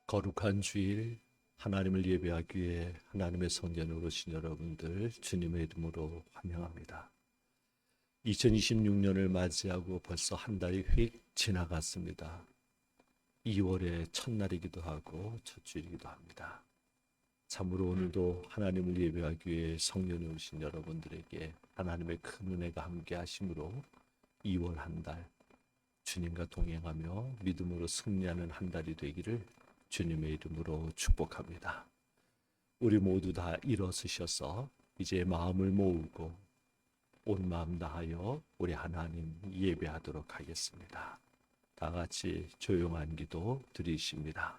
거룩한 주일 하나님을 예배하기 위해 하나님의 성전에 오신 여러분들 주님의 이름으로 환영합니다. 2026년을 맞이하고 벌써 한 달이 휙 지나갔습니다. 2월의 첫날이기도 하고 첫 주일이기도 합니다. 참으로 오늘도 하나님을 예배하기 위해 성전에 오신 여러분들에게 하나님의 큰 은혜가 함께 하심으로 2월 한 달 주님과 동행하며 믿음으로 승리하는 한 달이 되기를 주님의 이름으로 축복합니다. 우리 모두 다 일어서셔서 이제 마음을 모으고 온 마음 다하여 우리 하나님 예배하도록 하겠습니다. 다 같이 조용한 기도 드리십니다.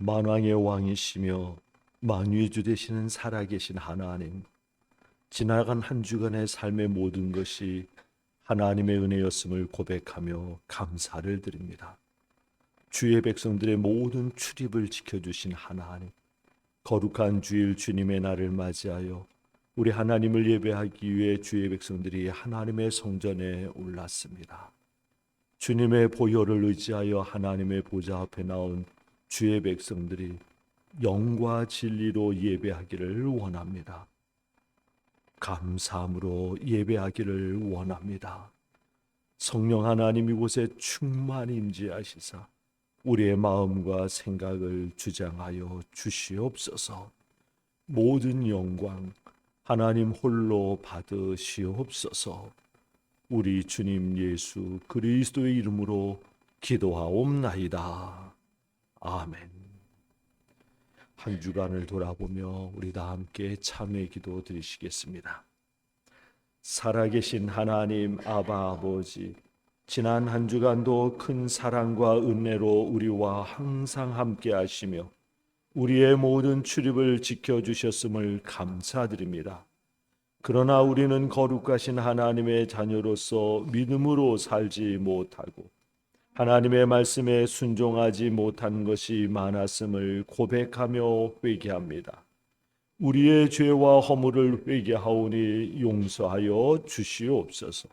만왕의 왕이시며 만유의 주 되시는 살아계신 하나님, 지나간 한 주간의 삶의 모든 것이 하나님의 은혜였음을 고백하며 감사를 드립니다. 주의 백성들의 모든 출입을 지켜주신 하나님, 거룩한 주일 주님의 날을 맞이하여 우리 하나님을 예배하기 위해 주의 백성들이 하나님의 성전에 올랐습니다. 주님의 보혈을 의지하여 하나님의 보좌 앞에 나온 주의 백성들이 영과 진리로 예배하기를 원합니다. 감사함으로 예배하기를 원합니다. 성령 하나님 이곳에 충만히 임재하시사 우리의 마음과 생각을 주장하여 주시옵소서. 모든 영광 하나님 홀로 받으시옵소서. 우리 주님 예수 그리스도의 이름으로 기도하옵나이다. 아멘. 한 주간을 돌아보며 우리 다 함께 참회 기도 드리시겠습니다. 살아계신 하나님 아바 아버지, 지난 한 주간도 큰 사랑과 은혜로 우리와 항상 함께 하시며 우리의 모든 출입을 지켜주셨음을 감사드립니다. 그러나 우리는 거룩하신 하나님의 자녀로서 믿음으로 살지 못하고 하나님의 말씀에 순종하지 못한 것이 많았음을 고백하며 회개합니다. 우리의 죄와 허물을 회개하오니 용서하여 주시옵소서.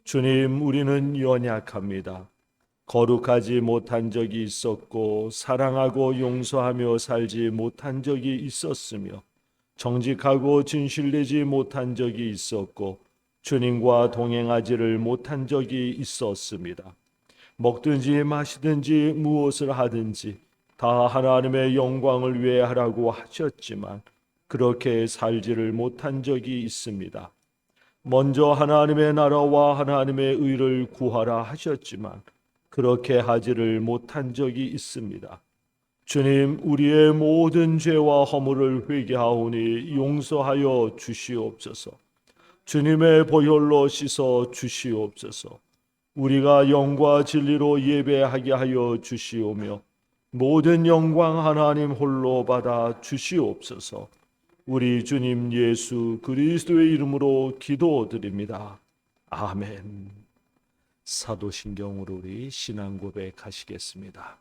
주님, 우리는 연약합니다. 거룩하지 못한 적이 있었고 사랑하고 용서하며 살지 못한 적이 있었으며 정직하고 진실되지 못한 적이 있었고 주님과 동행하지를 못한 적이 있었습니다. 먹든지 마시든지 무엇을 하든지 다 하나님의 영광을 위해 하라고 하셨지만 그렇게 살지를 못한 적이 있습니다. 먼저 하나님의 나라와 하나님의 의를 구하라 하셨지만 그렇게 하지를 못한 적이 있습니다. 주님, 우리의 모든 죄와 허물을 회개하오니 용서하여 주시옵소서. 주님의 보혈로 씻어 주시옵소서. 우리가 영과 진리로 예배하게 하여 주시오며 모든 영광 하나님 홀로 받아 주시옵소서. 우리 주님 예수 그리스도의 이름으로 기도드립니다. 아멘. 사도신경으로 우리 신앙 고백하시겠습니다.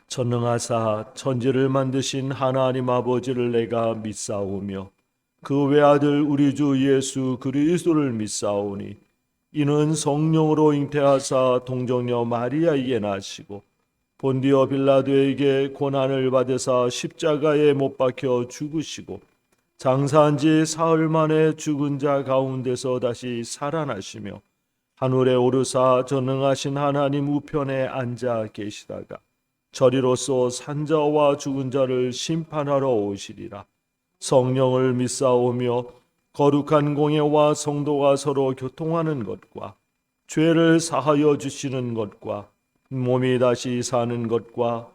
전능하사 천지를 만드신 하나님 아버지를 내가 믿사오며 그 외아들 우리 주 예수 그리스도를 믿사오니 이는 성령으로 잉태하사 동정녀 마리아에게 나시고 본디오 빌라도에게 고난을 받으사 십자가에 못 박혀 죽으시고 장사한 지 사흘 만에 죽은 자 가운데서 다시 살아나시며 하늘에 오르사 전능하신 하나님 우편에 앉아 계시다가 저리로서 산자와 죽은 자를 심판하러 오시리라. 성령을 믿사오며 거룩한 공예와 성도가 서로 교통하는 것과 죄를 사하여 주시는 것과 몸이 다시 사는 것과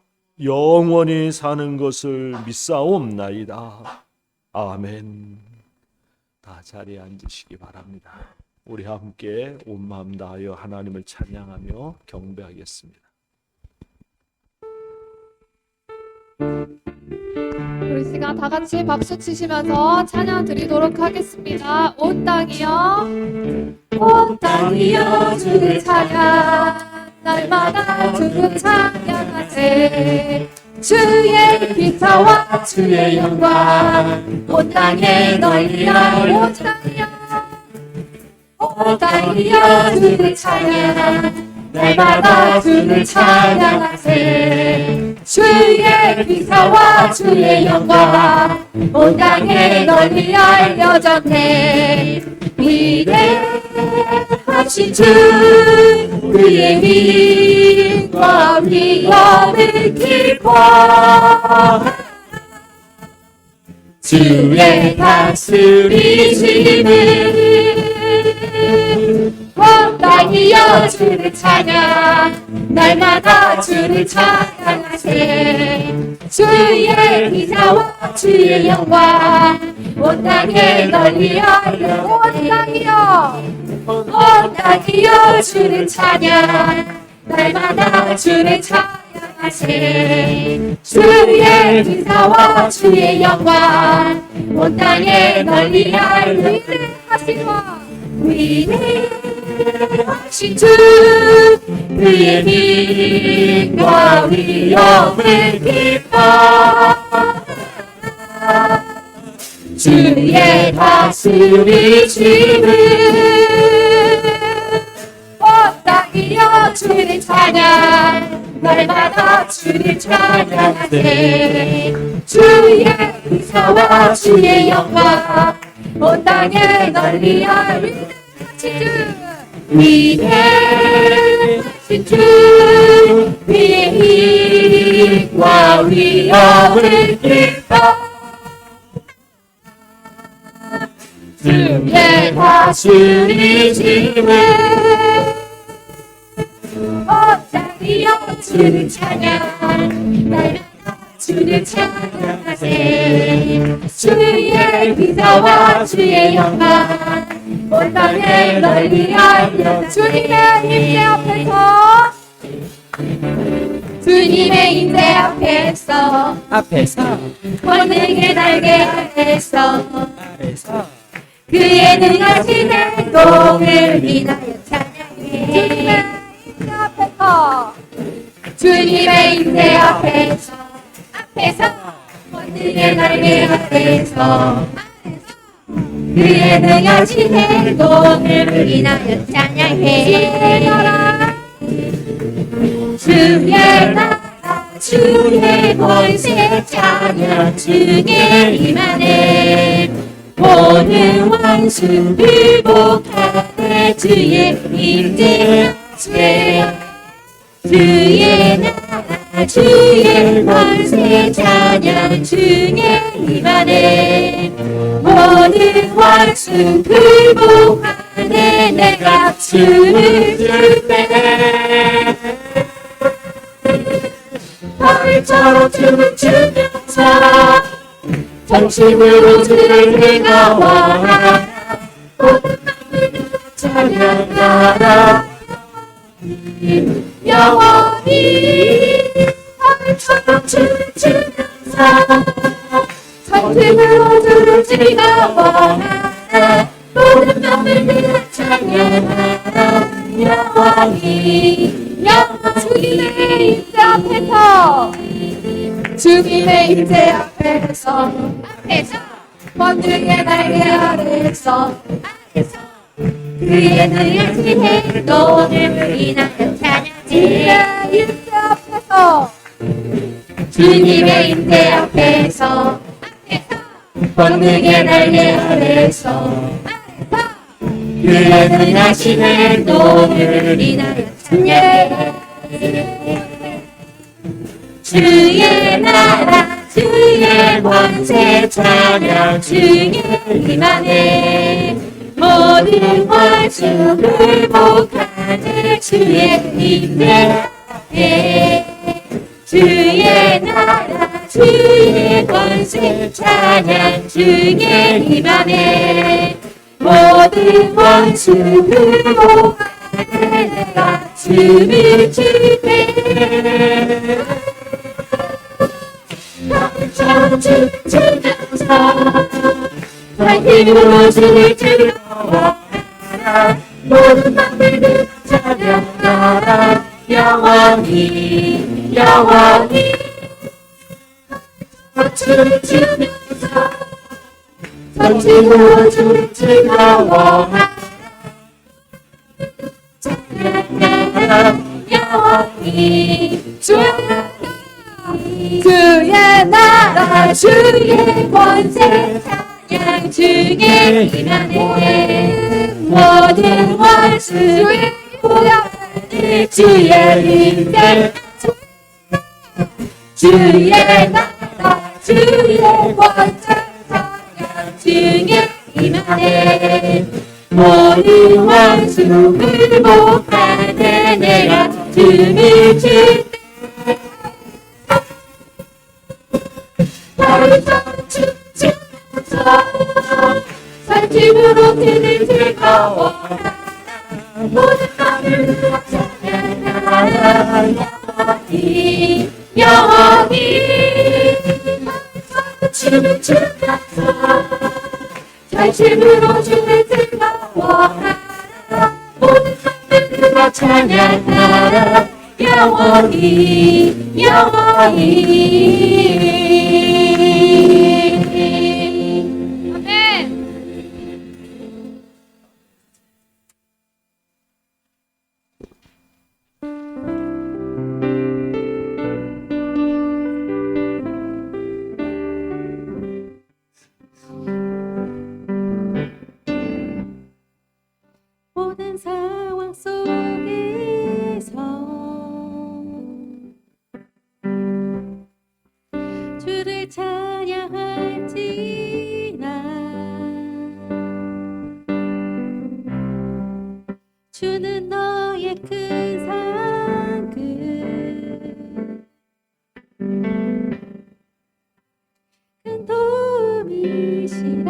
영원히 사는 것을 믿사옵나이다. 아멘. 다 자리에 앉으시기 바랍니다. 우리 함께 온 마음 다하여 하나님을 찬양하며 경배하겠습니다. 우리 시간 다 같이 박수 치시면서 찬양 드리도록 하겠습니다. 온 땅이여, 온 땅이여 주를 찬양, 날마다 주를 찬양하세. 주의 기사와 주의 영광 온 땅에 널리 알려주며, 온 땅이여 주를 찬양, 날마다 주를 찬양하세. 주의 기사와 주의 영광 온 땅에 널리 알려졌네. 위대하신 주, 그의 힘과 위엄을 기뻐 주의 다스리심을 온 땅이여 주를 찬양, 날마다 주를 찬양하세. 주의 기사와 주의 영광 온 땅에 널리 알려. 온 땅이여, 온 땅이여 주를 찬양, 날마다 주를 찬양하세. 주의 기사와 주의 영광 온 땅에 널리 알려. 위대하신 주, 그의 힘과 위엄을 기뻐 주의 다스리심을 온 땅이여 주를 찬양, 날마다 주를 찬양하세. 주의 기사와 주의 영광 온 땅에 널리 알리는 위대하신 주, 그의 힘과 위엄을 기뻐 주의 다스리심을 온 땅이여 주를 찬양, 날마다 주를 찬양하세. 주의 기사와 주의 영광 온 땅에 널리 알려. 주님의 임재 앞에서, 주님의 임재 앞에서 권능의 날개 아래서 그의 능하신 행동을 인하여 찬양해. 주님의 임재 앞에서 권능의 날개 아래서 그의 능하신 행동을 인하여 찬양해. 주의 나라 주의 권세 찬양 주의 임하네. 모든 원수 굴복하네. 주의 임재 주의 나라 주의 권세 찬양 주의 임하네. 모든 원수 굴복하네. 내가 춤을 출때 벌처럼 춤을 추면서 전심으로 주를 즐거워하라. 모든 마음을 찬양하라. 영원히 벌처럼 춤을 추면서 전심으로 주를 즐거워하라. 모든 마음을 찬양하라. 영원히 주님의 임재 앞에서, 주님의 임재 앞에서 권능의 날개 아래서 그의 능하신 행동을 인하여 찬양해. 임재 앞에서, 주님의 임재 앞에서 권능의 날개 아래서 그의 능하신 행동을 인하여 찬양해. 주의 나라 주의 권세 찬양 주의 임하네. 모든 원수 굴복하네. 주의 임재 임하네. 주의 나라 주의 권세 찬양 주의 임하네. 모든 원수 굴복하네. 내가 춤을 추네. 춤추면서 밝힘으로 주를 즐거워하라. 모든 맘들을 찬양하라. 영원히 영원히 춤을 추면서 밝힘으로 주를 즐거워하라. 찬양하라. 영원히 주의 나라 주의 권세 찬양 주의 임하네. 모든 원수 주의 보혈 주의 인생 주의 나라 주의 권세 찬양 주의 임하네. 모든 원수 굴복하네. 내가 춤을 출 살집으로 그를 즐거워하라. 모든 마음을 찬양하라. 영원히 영원히 춤을 추면서 살집으로 주를 즐거워하라. 모든 마음을 찬양하라. 영원히 영원히. 모든 상황 속에서 주를 찬양할지나 주는 너의 큰 상급 큰 도움이시라.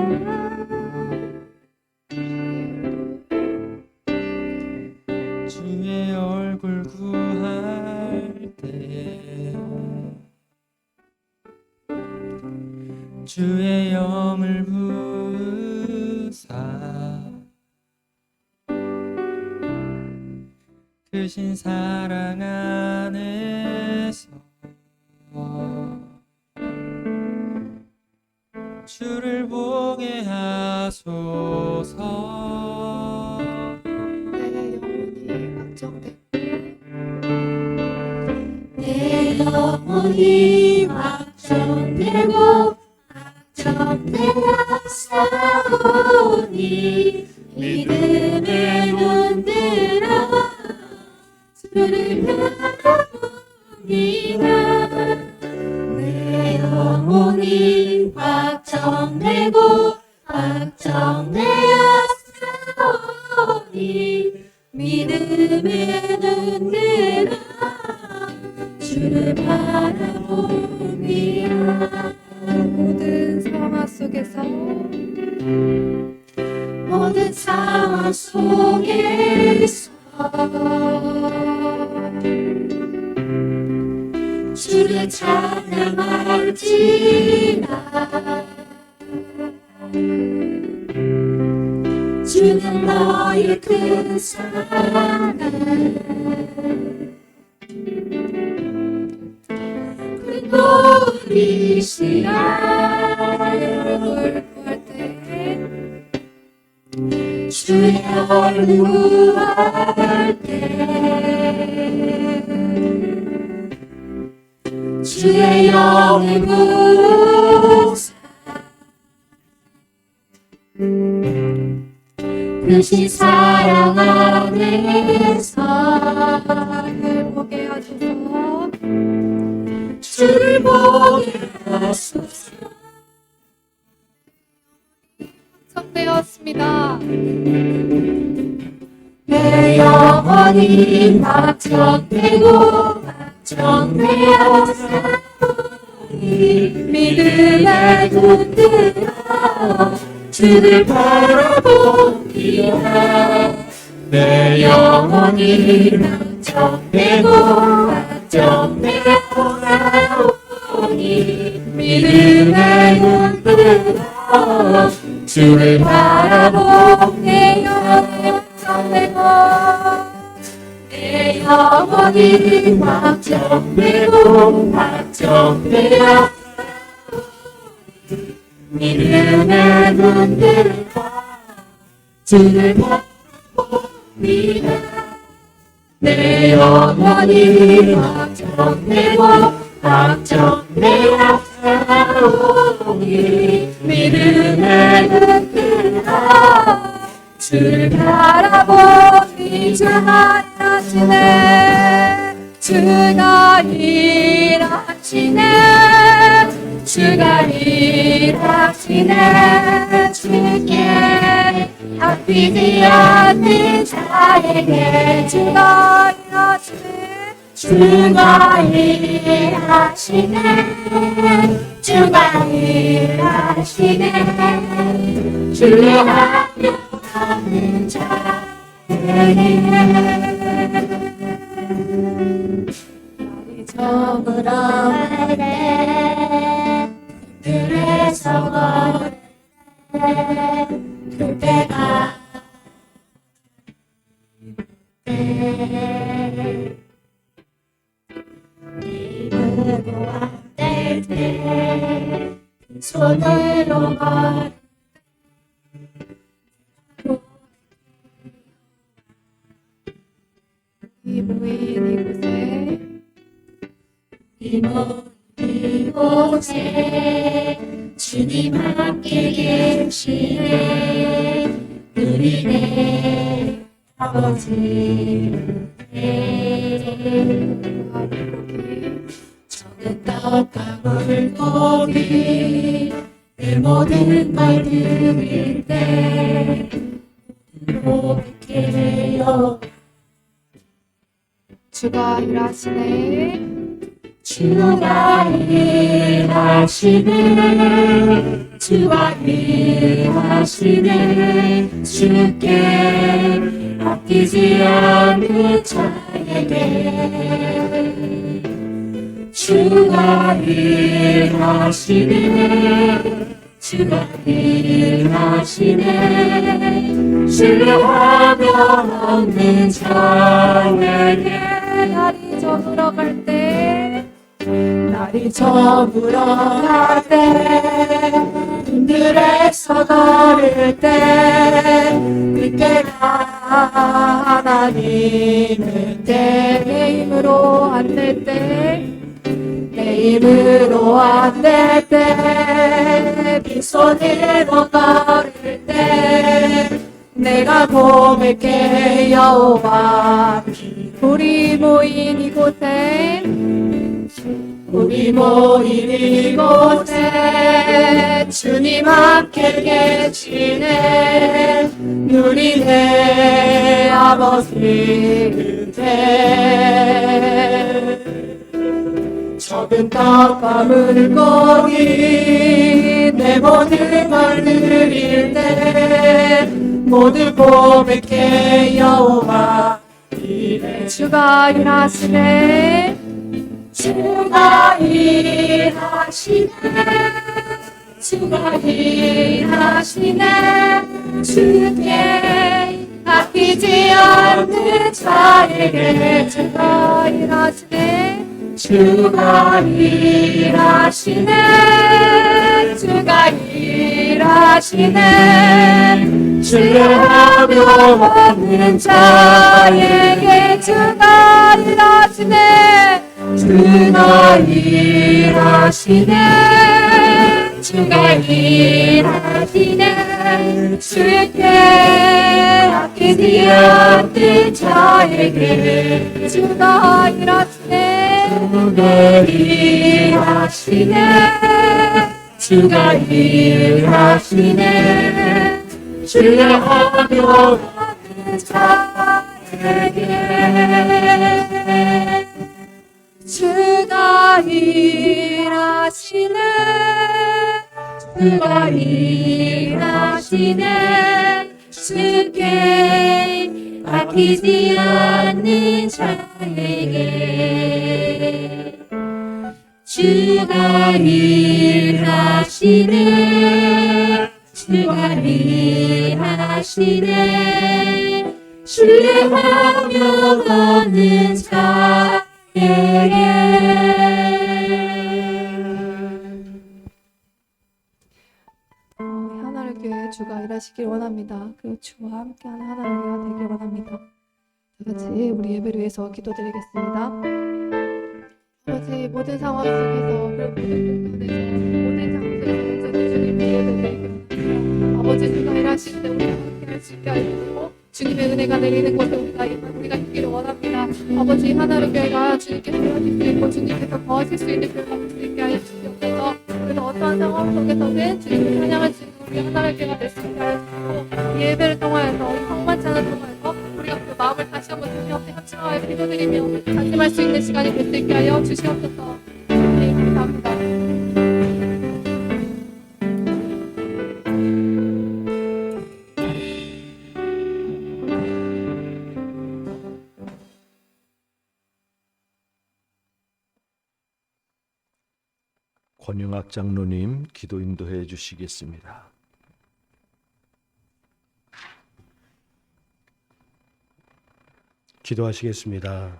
주의 얼굴 구할 때 주의 영을 부으사 크신 사랑 안에서 주를 보게 하소서. 내 영혼이 확정되고 확정되었사오니 믿음의 눈들어 주를 바라봅니다. 내 영혼이 확정되고 확정되었사오니 믿음의 눈들어 주를 바라봅니다. 모든 상황 속에서 주를 찬양할지라. 주는 너의 큰 사랑 그 도리시라. 얼굴 구할 때 주의 얼굴 구할 때 주의 영을 부으사 크신 사랑 안에서 주를 보게 하소서. 주를 보게 하소서. 완성되었습니다. 내 영혼 영원히 확정되고 확정되어 사오니 믿음에 붙들어 주를 바라봅니다. 내 영혼이 확정되고 확정되어 사오니 믿음에 붙들어 주를 바라봅니다. 내 영혼이 확정되고 확정되어 믿음에 붙들어 주를 바라봅니다. 내 영혼이 확정되고 확정되어 사오니 믿음에 붙들어 주를 바라보니 주가 일하시네. 주가 일하시네. 주가 일하시네. 주께 아끼지 않는 자에게 주가 일하시네. 주가 일하시네. 주가 일하시네. 주를 하는 자에게 날이 저물어 갈 때 들에서 걸을 때 그때가 입으로 안될 때 손으로 걸 이 모인 이곳에 주님 함께 계시네. 우리네 아버지 적은 떡과 물고기 내 모든 말 들을 때 고백해요. 주가 일하시네. 주가 일하시네. 주가 일하시네. 주께 아끼지 않는 자에게 주가 일하시네. 주가 일하시네. 신뢰하며 얻는 자에게 날이 저물어 갈 때, 날이 저물어 갈 때 힘들에서 걸을 때 그때가 하나님의 때 내 힘으로 안 될 때, 내 힘으로 안 될 때 빈손으로 걸을 때 내가 고백해 여호와 우리 모인 이곳에 우리 모인 이곳에 주님 함께 계시네. 누리네 아버지 그대 적은 떡과 물고기 내 모든 걸 드릴 때 모두 고백해 여호와 이래 주가 일하시네. 주가 일하시네. 주가 일하시네. 주께 아끼지 않는 자에게 주가 일하시네. 주가 일하시네. 주가 일하시네. 신뢰하며 얻는 자에게 주가 일하시네. 주가 일하시네. 주가 일하시네. 주께 아끼지 않는 자에게 주가 일하시네. 주가 일하시네. 주가 일하시네. 신뢰하며 얻는 자에게 주가 일하시네 주가 일하시네 주께 아끼지 않는 자에게 주가 일하시네 주가 일하시네 신뢰하며 걷는 자에게 하나를 교회 주가 일하시길 원합니다. 그 주와 함께하는 하나를 교회가 되길 원합니다. 다 같이 우리 예배를 위해서 기도드리겠습니다. 아버지 모든 상황 속에서 그리고 모든 공간에서 모든 장소에서 온전히 주님을 예배드리겠습니다. 아버지 주가 일하실 때 우리가 함께할 수 있게 하시고 주님의 은혜가 내리는 곳에 우리가 있기를 원합니다. 아버지 하나를 교회가 주님께 세워질 수 있고 주님께서 거하실 수 있는 교회가 될 수 있게 하여 주시옵소서. 그래서 어떠한 상황 속에서는 주님을 찬양할 수 있는 우리 하나를 교회가 될 수 있게 하여 주시고 이 예배를 통하여서 이 성만찬을 통하여서 우리가 그 마음을 다시 한번 주님 앞에 합심하여 기도드리며 다짐할 수 있는 시간이 될 수 있게 하여 주시옵소서. 네, 감사합니다. 권영학 장로님 기도 인도해 주시겠습니다. 기도하시겠습니다.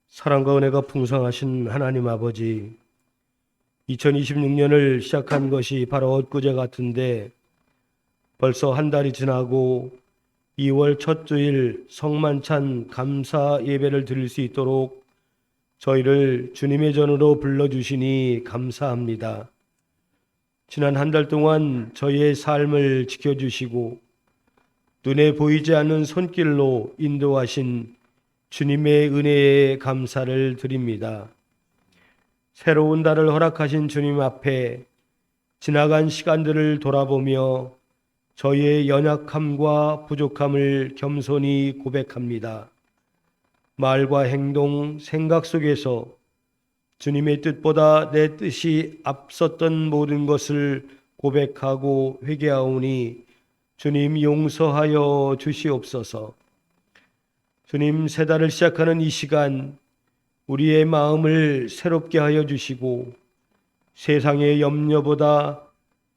사랑과 은혜가 풍성하신 하나님 아버지, 2026년을 시작한 것이 바로 엊그제 같은데 벌써 한 달이 지나고 2월 첫 주일 성만찬 감사 예배를 드릴 수 있도록 저희를 주님의 전으로 불러주시니 감사합니다. 지난 한 달 동안 저희의 삶을 지켜주시고 눈에 보이지 않는 손길로 인도하신 주님의 은혜에 감사를 드립니다. 새로운 달을 허락하신 주님 앞에 지나간 시간들을 돌아보며 저희의 연약함과 부족함을 겸손히 고백합니다. 말과 행동, 생각 속에서 주님의 뜻보다 내 뜻이 앞섰던 모든 것을 고백하고 회개하오니 주님 용서하여 주시옵소서. 주님, 새 달을 시작하는 이 시간 우리의 마음을 새롭게 하여 주시고 세상의 염려보다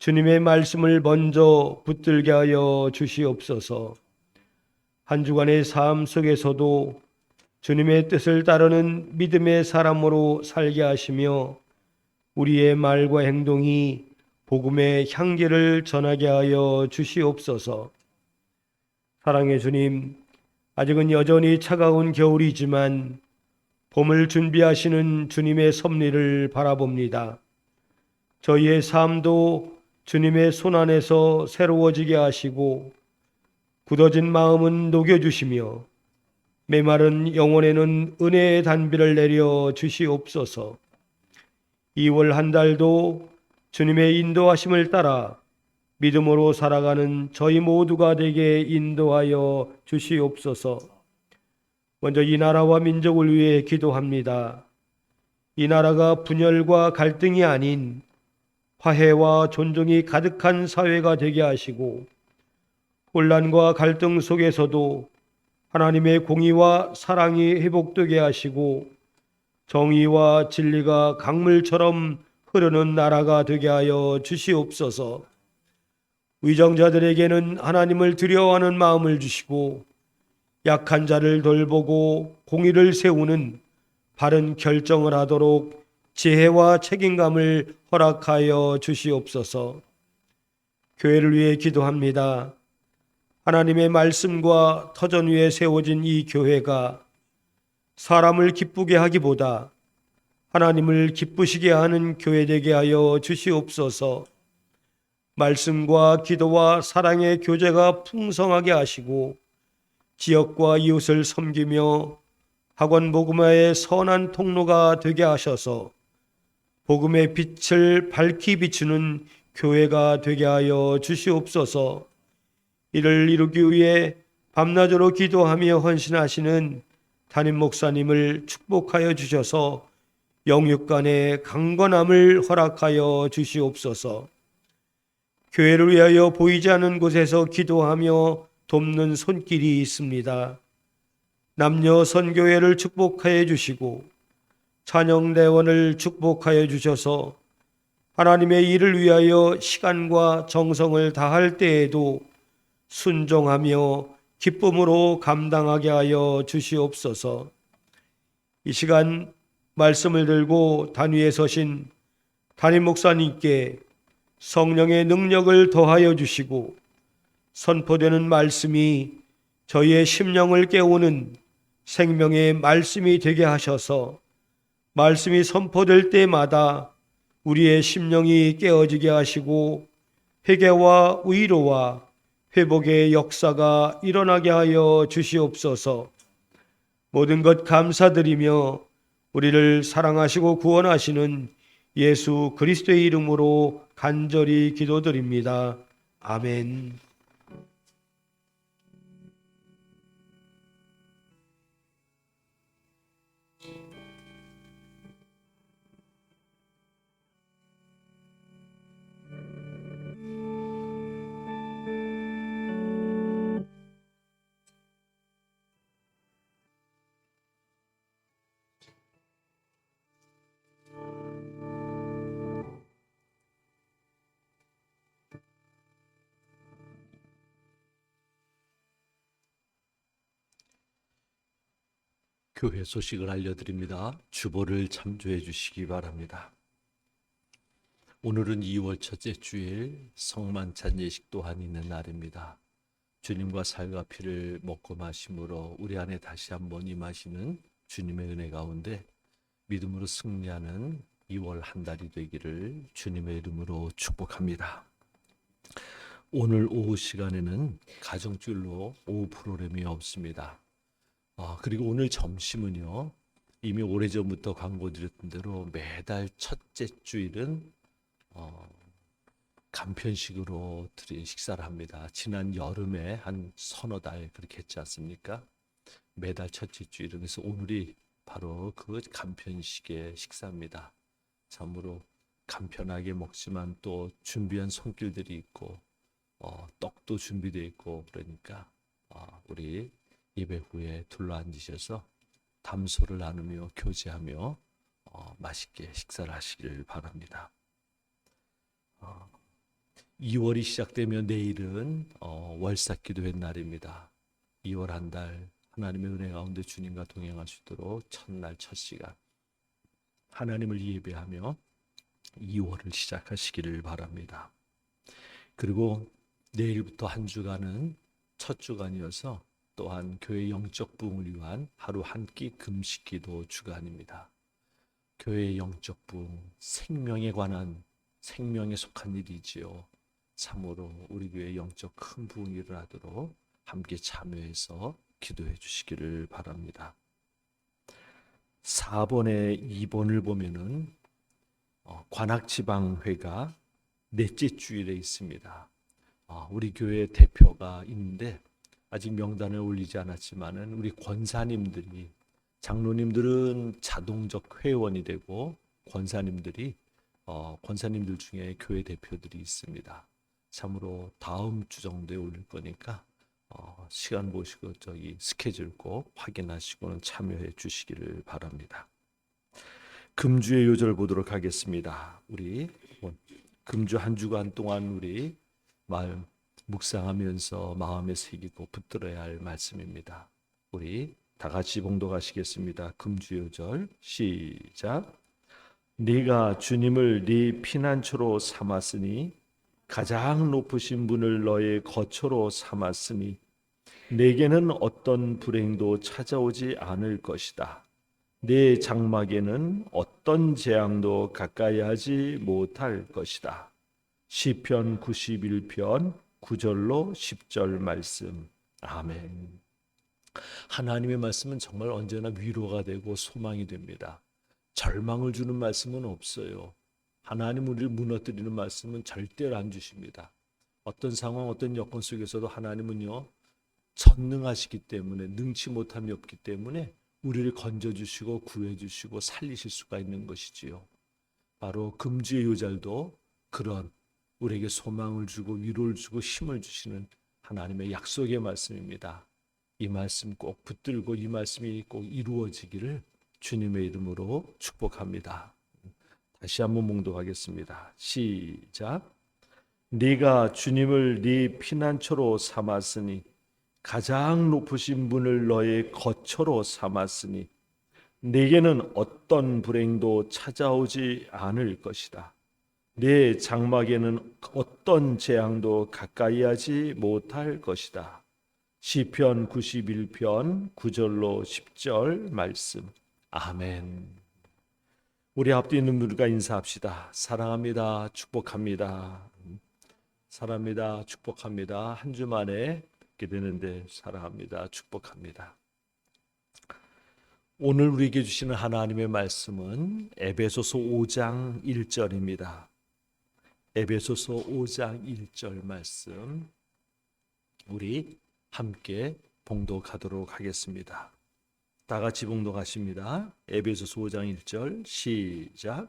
주님의 말씀을 먼저 붙들게 하여 주시옵소서. 한 주간의 삶 속에서도 주님의 뜻을 따르는 믿음의 사람으로 살게 하시며 우리의 말과 행동이 복음의 향기를 전하게 하여 주시옵소서. 사랑의 주님, 아직은 여전히 차가운 겨울이지만 봄을 준비하시는 주님의 섭리를 바라봅니다. 저희의 삶도 주님의 손 안에서 새로워지게 하시고 굳어진 마음은 녹여주시며 메마른 영혼에는 은혜의 단비를 내려 주시옵소서. 2월 한 달도 주님의 인도하심을 따라 믿음으로 살아가는 저희 모두가 되게 인도하여 주시옵소서. 먼저 이 나라와 민족을 위해 기도합니다. 이 나라가 분열과 갈등이 아닌 화해와 존중이 가득한 사회가 되게 하시고 혼란과 갈등 속에서도 하나님의 공의와 사랑이 회복되게 하시고 정의와 진리가 강물처럼 흐르는 나라가 되게 하여 주시옵소서. 위정자들에게는 하나님을 두려워하는 마음을 주시고 약한 자를 돌보고 공의를 세우는 바른 결정을 하도록 지혜와 책임감을 허락하여 주시옵소서. 교회를 위해 기도합니다. 하나님의 말씀과 터전 위에 세워진 이 교회가 사람을 기쁘게 하기보다 하나님을 기쁘시게 하는 교회 되게 하여 주시옵소서. 말씀과 기도와 사랑의 교제가 풍성하게 하시고 지역과 이웃을 섬기며 학원 복음화의 선한 통로가 되게 하셔서 복음의 빛을 밝히 비추는 교회가 되게 하여 주시옵소서. 이를 이루기 위해 밤낮으로 기도하며 헌신하시는 담임 목사님을 축복하여 주셔서 영육간의 강건함을 허락하여 주시옵소서. 교회를 위하여 보이지 않는 곳에서 기도하며 돕는 손길이 있습니다. 남녀 선교회를 축복하여 주시고 찬영대원을 축복하여 주셔서 하나님의 일을 위하여 시간과 정성을 다할 때에도 순종하며 기쁨으로 감당하게 하여 주시옵소서. 이 시간 말씀을 들고 단위에 서신 담임 목사님께 성령의 능력을 더하여 주시고 선포되는 말씀이 저희의 심령을 깨우는 생명의 말씀이 되게 하셔서 말씀이 선포될 때마다 우리의 심령이 깨어지게 하시고 회개와 위로와 회복의 역사가 일어나게 하여 주시옵소서. 모든 것 감사드리며 우리를 사랑하시고 구원하시는 예수 그리스도의 이름으로 간절히 기도드립니다. 아멘. 교회 소식을 알려드립니다. 주보를 참조해 주시기 바랍니다. 오늘은 2월 첫째 주일 성만찬 예식 또한 있는 날입니다. 주님과 살과 피를 먹고 마심으로 우리 안에 다시 한번 임하시는 주님의 은혜 가운데 믿음으로 승리하는 2월 한 달이 되기를 주님의 이름으로 축복합니다. 오늘 오후 시간에는 가정주일로 오후 프로그램이 없습니다. 그리고 오늘 점심은요, 이미 오래전부터 광고드렸던 대로 매달 첫째 주일은 간편식으로 식사를 합니다. 지난 여름에 한 서너 달 그렇게 했지 않습니까? 매달 첫째 주일은. 그래서 오늘이 바로 그 간편식의 식사입니다. 참으로 간편하게 먹지만 또 준비한 손길들이 있고 떡도 준비되어 있고 그러니까 우리 예배 후에 둘러앉으셔서 담소를 나누며 교제하며 맛있게 식사를 하시길 바랍니다. 2월이 시작되면 내일은 월삭기도회 날입니다. 2월 한 달 하나님의 은혜 가운데 주님과 동행할 수 있도록 첫날 첫 시간 하나님을 예배하며 2월을 시작하시기를 바랍니다. 그리고 내일부터 한 주간은 첫 주간이어서 또한 교회 영적 부흥을 위한 하루 한 끼 금식 기도 주간입니다. 교회의 영적 부흥, 생명에 관한 생명에 속한 일이지요. 참으로 우리 교회 영적 큰 부흥이 일어나도록 함께 참여해서 기도해 주시기를 바랍니다. 4번에 2번을 보면은 관악지방회가 넷째 주일에 있습니다. 우리 교회 대표가 있는데 아직 명단을 올리지 않았지만은 우리 권사님들이, 장로님들은 자동적 회원이 되고 권사님들이 권사님들 중에 교회 대표들이 있습니다. 참으로 다음 주 정도에 올릴 거니까 시간 보시고 스케줄 꼭 확인하시고는 참여해 주시기를 바랍니다. 금주의 요절 보도록 하겠습니다. 우리 금주 한 주간 동안 우리 묵상하면서 마음에 새기고 붙들어야 할 말씀입니다. 우리 다 같이 봉독하시겠습니다. 금주 요절 시작. 네가 주님을 네 피난처로 삼았으니 가장 높으신 분을 너의 거처로 삼았으니 내게는 어떤 불행도 찾아오지 않을 것이다. 내 장막에는 어떤 재앙도 가까이 하지 못할 것이다. 시편 91편 9절로 10절 말씀. 아멘. 하나님의 말씀은 정말 언제나 위로가 되고 소망이 됩니다. 절망을 주는 말씀은 없어요. 하나님 우리를 무너뜨리는 말씀은 절대로 안 주십니다. 어떤 상황, 어떤 여건 속에서도 하나님은요, 전능하시기 때문에, 능치 못함이 없기 때문에 우리를 건져주시고 구해주시고 살리실 수가 있는 것이지요. 바로 금주의 요절도 그런 우리에게 소망을 주고 위로를 주고 힘을 주시는 하나님의 약속의 말씀입니다. 이 말씀 꼭 붙들고 이 말씀이 꼭 이루어지기를 주님의 이름으로 축복합니다. 다시 한번 봉독하겠습니다. 시작. 네가 주님을 네 피난처로 삼았으니 가장 높으신 분을 너의 거처로 삼았으니 네게는 어떤 불행도 찾아오지 않을 것이다. 네 장막에는 어떤 재앙도 가까이 하지 못할 것이다. 시편 91편 9절로 10절 말씀. 아멘. 우리 앞뒤 있는 분들과 인사합시다. 사랑합니다. 축복합니다. 사랑합니다. 축복합니다. 한 주 만에 뵙게 되는데 사랑합니다. 축복합니다. 오늘 우리에게 주시는 하나님의 말씀은 에베소서 5장 1절입니다. 에베소서 5장 1절 말씀 우리 함께 봉독하도록 하겠습니다. 다 같이 봉독하십니다. 에베소서 5장 1절 시작.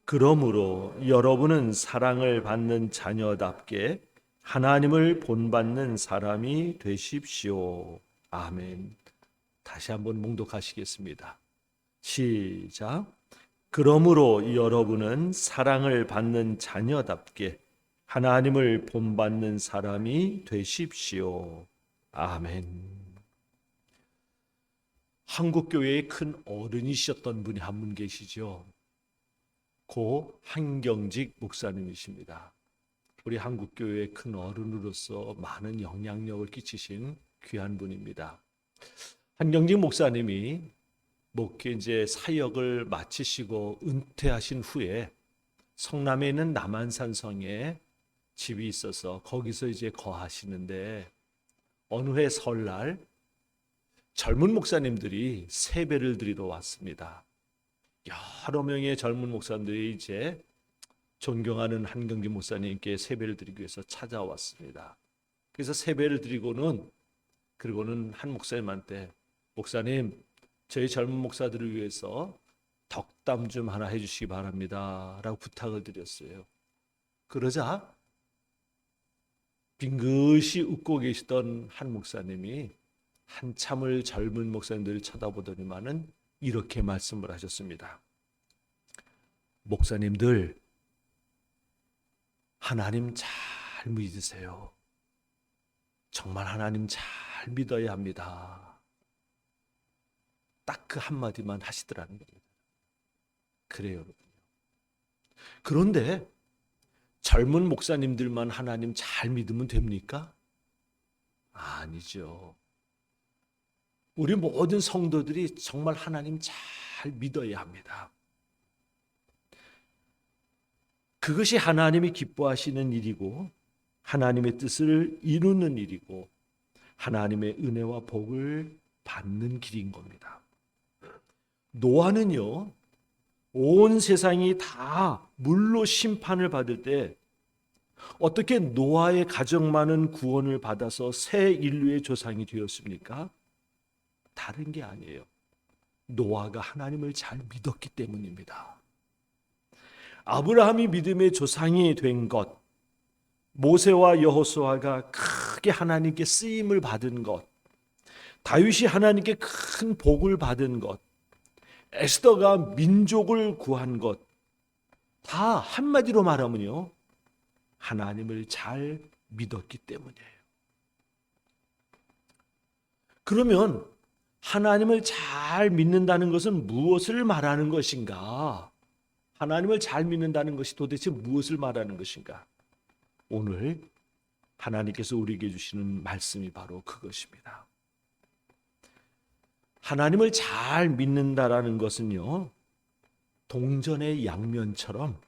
그러므로 여러분은 사랑을 받는 자녀답게 하나님을 본받는 사람이 되십시오. 아멘. 다시 한번 봉독하시겠습니다. 시작. 그러므로 여러분은 사랑을 받는 자녀답게 하나님을 본받는 사람이 되십시오. 아멘. 한국교회의 큰 어른이셨던 분이 한 분 계시죠. 고 한경직 목사님이십니다. 우리 한국교회의 큰 어른으로서 많은 영향력을 끼치신 귀한 분입니다. 한경직 목사님이 목회 이제 사역을 마치시고 은퇴하신 후에 성남에 있는 남한산성에 집이 있어서 거기서 이제 거하시는데 어느 해 설날 젊은 목사님들이 세배를 드리러 왔습니다. 여러 명의 젊은 목사님들이 이제 존경하는 한경직 목사님께 세배를 드리기 위해서 찾아왔습니다. 그래서 세배를 드리고는 그리고는 한 목사님한테 목사님 저희 젊은 목사들을 위해서 덕담 좀 하나 해주시기 바랍니다 라고 부탁을 드렸어요. 그러자 빙긋이 웃고 계시던 한 목사님이 한참을 젊은 목사님들을 쳐다보더니만은 이렇게 말씀을 하셨습니다. 목사님들 하나님 잘 믿으세요. 정말 하나님 잘 믿어야 합니다. 딱 그 한마디만 하시더라는 겁니다. 그래요, 여러분. 그런데 젊은 목사님들만 하나님 잘 믿으면 됩니까? 아니죠. 우리 모든 성도들이 정말 하나님 잘 믿어야 합니다. 그것이 하나님이 기뻐하시는 일이고 하나님의 뜻을 이루는 일이고 하나님의 은혜와 복을 받는 길인 겁니다. 노아는요, 온 세상이 다 물로 심판을 받을 때 어떻게 노아의 가정만은 구원을 받아서 새 인류의 조상이 되었습니까? 다른 게 아니에요. 노아가 하나님을 잘 믿었기 때문입니다. 아브라함이 믿음의 조상이 된 것, 모세와 여호수아가 크게 하나님께 쓰임을 받은 것, 다윗이 하나님께 큰 복을 받은 것, 에스더가 민족을 구한 것, 다 한마디로 말하면요, 하나님을 잘 믿었기 때문이에요. 그러면 하나님을 잘 믿는다는 것은 무엇을 말하는 것인가? 하나님을 잘 믿는다는 것이 도대체 무엇을 말하는 것인가? 오늘 하나님께서 우리에게 주시는 말씀이 바로 그것입니다. 하나님을 잘 믿는다라는 것은요, 동전의 양면처럼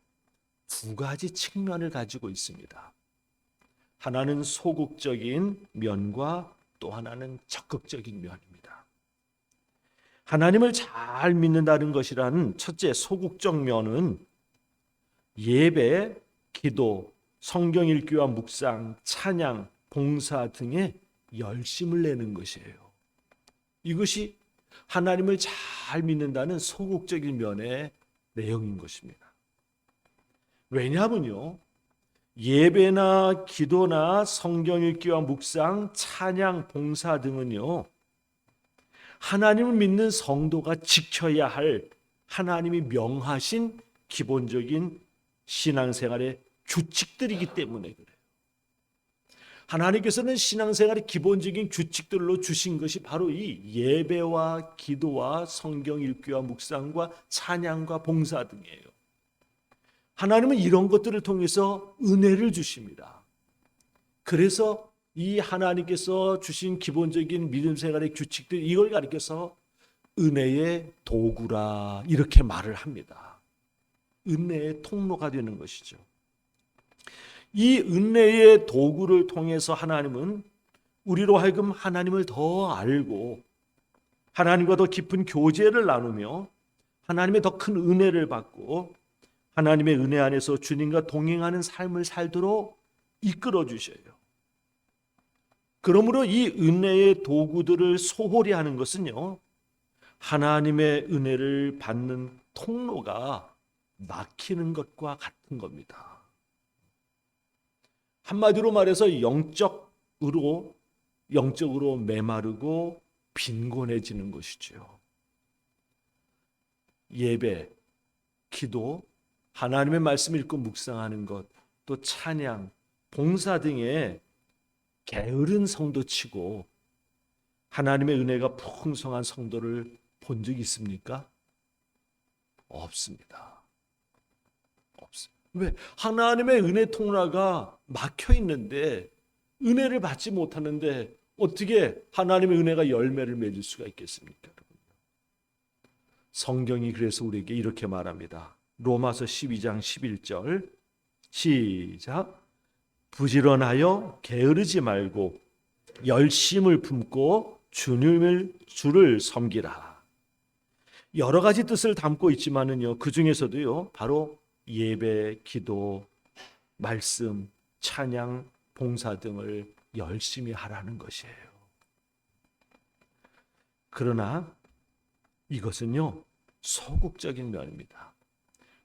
두 가지 측면을 가지고 있습니다. 하나는 소극적인 면과 또 하나는 적극적인 면입니다. 하나님을 잘 믿는다는 것이라는 첫째 소극적 면은 예배, 기도, 성경 읽기와 묵상, 찬양, 봉사 등의 열심을 내는 것이에요. 이것이 하나님을 잘 믿는다는 소극적인 면의 내용인 것입니다. 왜냐하면요, 예배나 기도나 성경 읽기와 묵상, 찬양, 봉사 등은요, 하나님을 믿는 성도가 지켜야 할 하나님이 명하신 기본적인 신앙생활의 규칙들이기 때문에 그래요. 하나님께서는 신앙생활의 기본적인 규칙들로 주신 것이 바로 이 예배와 기도와 성경 읽기와 묵상과 찬양과 봉사 등이에요. 하나님은 이런 것들을 통해서 은혜를 주십니다. 그래서 이 하나님께서 주신 기본적인 믿음 생활의 규칙들, 이걸 가리켜서 은혜의 도구라 이렇게 말을 합니다. 은혜의 통로가 되는 것이죠. 이 은혜의 도구를 통해서 하나님은 우리로 하여금 하나님을 더 알고 하나님과 더 깊은 교제를 나누며 하나님의 더 큰 은혜를 받고 하나님의 은혜 안에서 주님과 동행하는 삶을 살도록 이끌어 주셔요. 그러므로 이 은혜의 도구들을 소홀히 하는 것은요, 하나님의 은혜를 받는 통로가 막히는 것과 같은 겁니다. 한마디로 말해서 영적으로 메마르고 빈곤해지는 것이죠. 예배, 기도, 하나님의 말씀 읽고 묵상하는 것, 또 찬양, 봉사 등에 게으른 성도치고 하나님의 은혜가 풍성한 성도를 본 적이 있습니까? 없습니다. 없습니다. 왜? 하나님의 은혜 통로가 막혀 있는데 은혜를 받지 못하는데 어떻게 하나님의 은혜가 열매를 맺을 수가 있겠습니까? 성경이 그래서 우리에게 이렇게 말합니다. 로마서 12장 11절 시작. 부지런하여 게으르지 말고 열심을 품고 주를 섬기라. 여러 가지 뜻을 담고 있지만은요, 그 중에서도요, 바로 예배, 기도, 말씀, 찬양, 봉사 등을 열심히 하라는 것이에요. 그러나 이것은요, 소극적인 면입니다.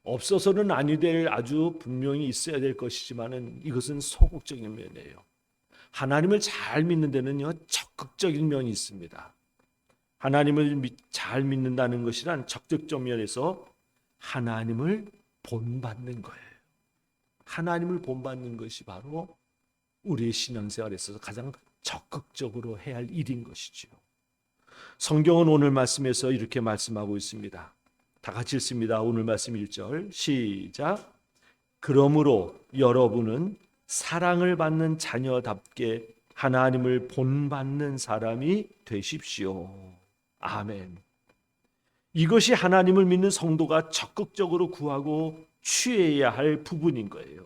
없어서는 아니 될 아주 분명히 있어야 될 것이지만은 이것은 소극적인 면이에요. 하나님을 잘 믿는 데는요, 적극적인 면이 있습니다. 하나님을 잘 믿는다는 것이란 적극적 면에서 하나님을 본받는 거예요. 하나님을 본받는 것이 바로 우리의 신앙생활에 있어서 가장 적극적으로 해야 할 일인 것이죠. 성경은 오늘 말씀에서 이렇게 말씀하고 있습니다. 다 같이 읽습니다. 오늘 말씀 1절 시작. 그러므로 여러분은 사랑을 받는 자녀답게 하나님을 본받는 사람이 되십시오. 아멘. 이것이 하나님을 믿는 성도가 적극적으로 구하고 취해야 할 부분인 거예요.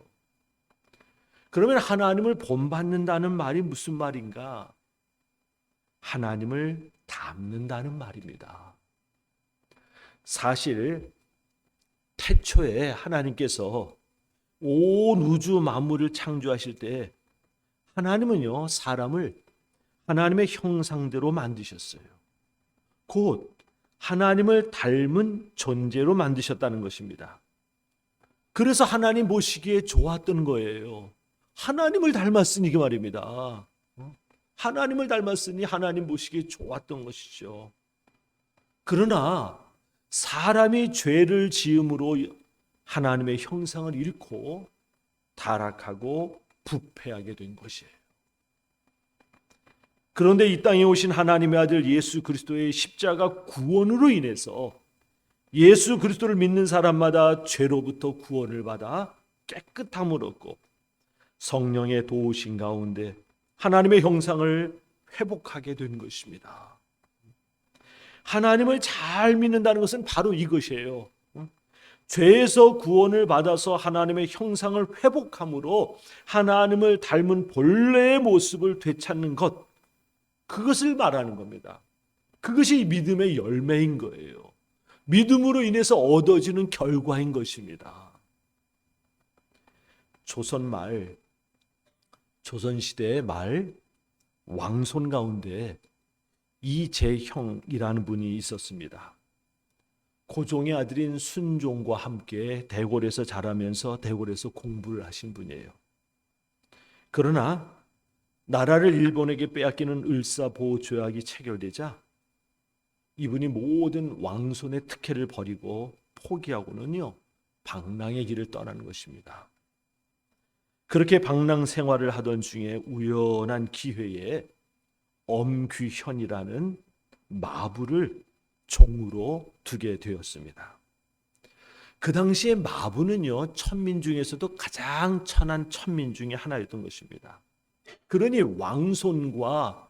그러면 하나님을 본받는다는 말이 무슨 말인가? 하나님을 닮는다는 말입니다. 사실 태초에 하나님께서 온 우주 만물을 창조하실 때 하나님은요, 사람을 하나님의 형상대로 만드셨어요. 곧 하나님을 닮은 존재로 만드셨다는 것입니다. 그래서 하나님 보시기에 좋았던 거예요. 하나님을 닮았으니 그 말입니다. 하나님을 닮았으니 하나님 보시기에 좋았던 것이죠. 그러나 사람이 죄를 지음으로 하나님의 형상을 잃고 타락하고 부패하게 된 것이에요. 그런데 이 땅에 오신 하나님의 아들 예수 그리스도의 십자가 구원으로 인해서 예수 그리스도를 믿는 사람마다 죄로부터 구원을 받아 깨끗함을 얻고 성령의 도우심 가운데 하나님의 형상을 회복하게 된 것입니다. 하나님을 잘 믿는다는 것은 바로 이것이에요. 죄에서 구원을 받아서 하나님의 형상을 회복함으로 하나님을 닮은 본래의 모습을 되찾는 것, 그것을 말하는 겁니다. 그것이 믿음의 열매인 거예요. 믿음으로 인해서 얻어지는 결과인 것입니다. 조선시대의 말 왕손 가운데 이재형이라는 분이 있었습니다. 고종의 아들인 순종과 함께 대궐에서 자라면서 대궐에서 공부를 하신 분이에요. 그러나 나라를 일본에게 빼앗기는 을사보호조약이 체결되자 이분이 모든 왕손의 특혜를 버리고 포기하고는요, 방랑의 길을 떠나는 것입니다. 그렇게 방랑 생활을 하던 중에 우연한 기회에 엄귀현이라는 마부를 종으로 두게 되었습니다. 그 당시에 마부는요, 천민 중에서도 가장 천한 천민 중에 하나였던 것입니다. 그러니 왕손과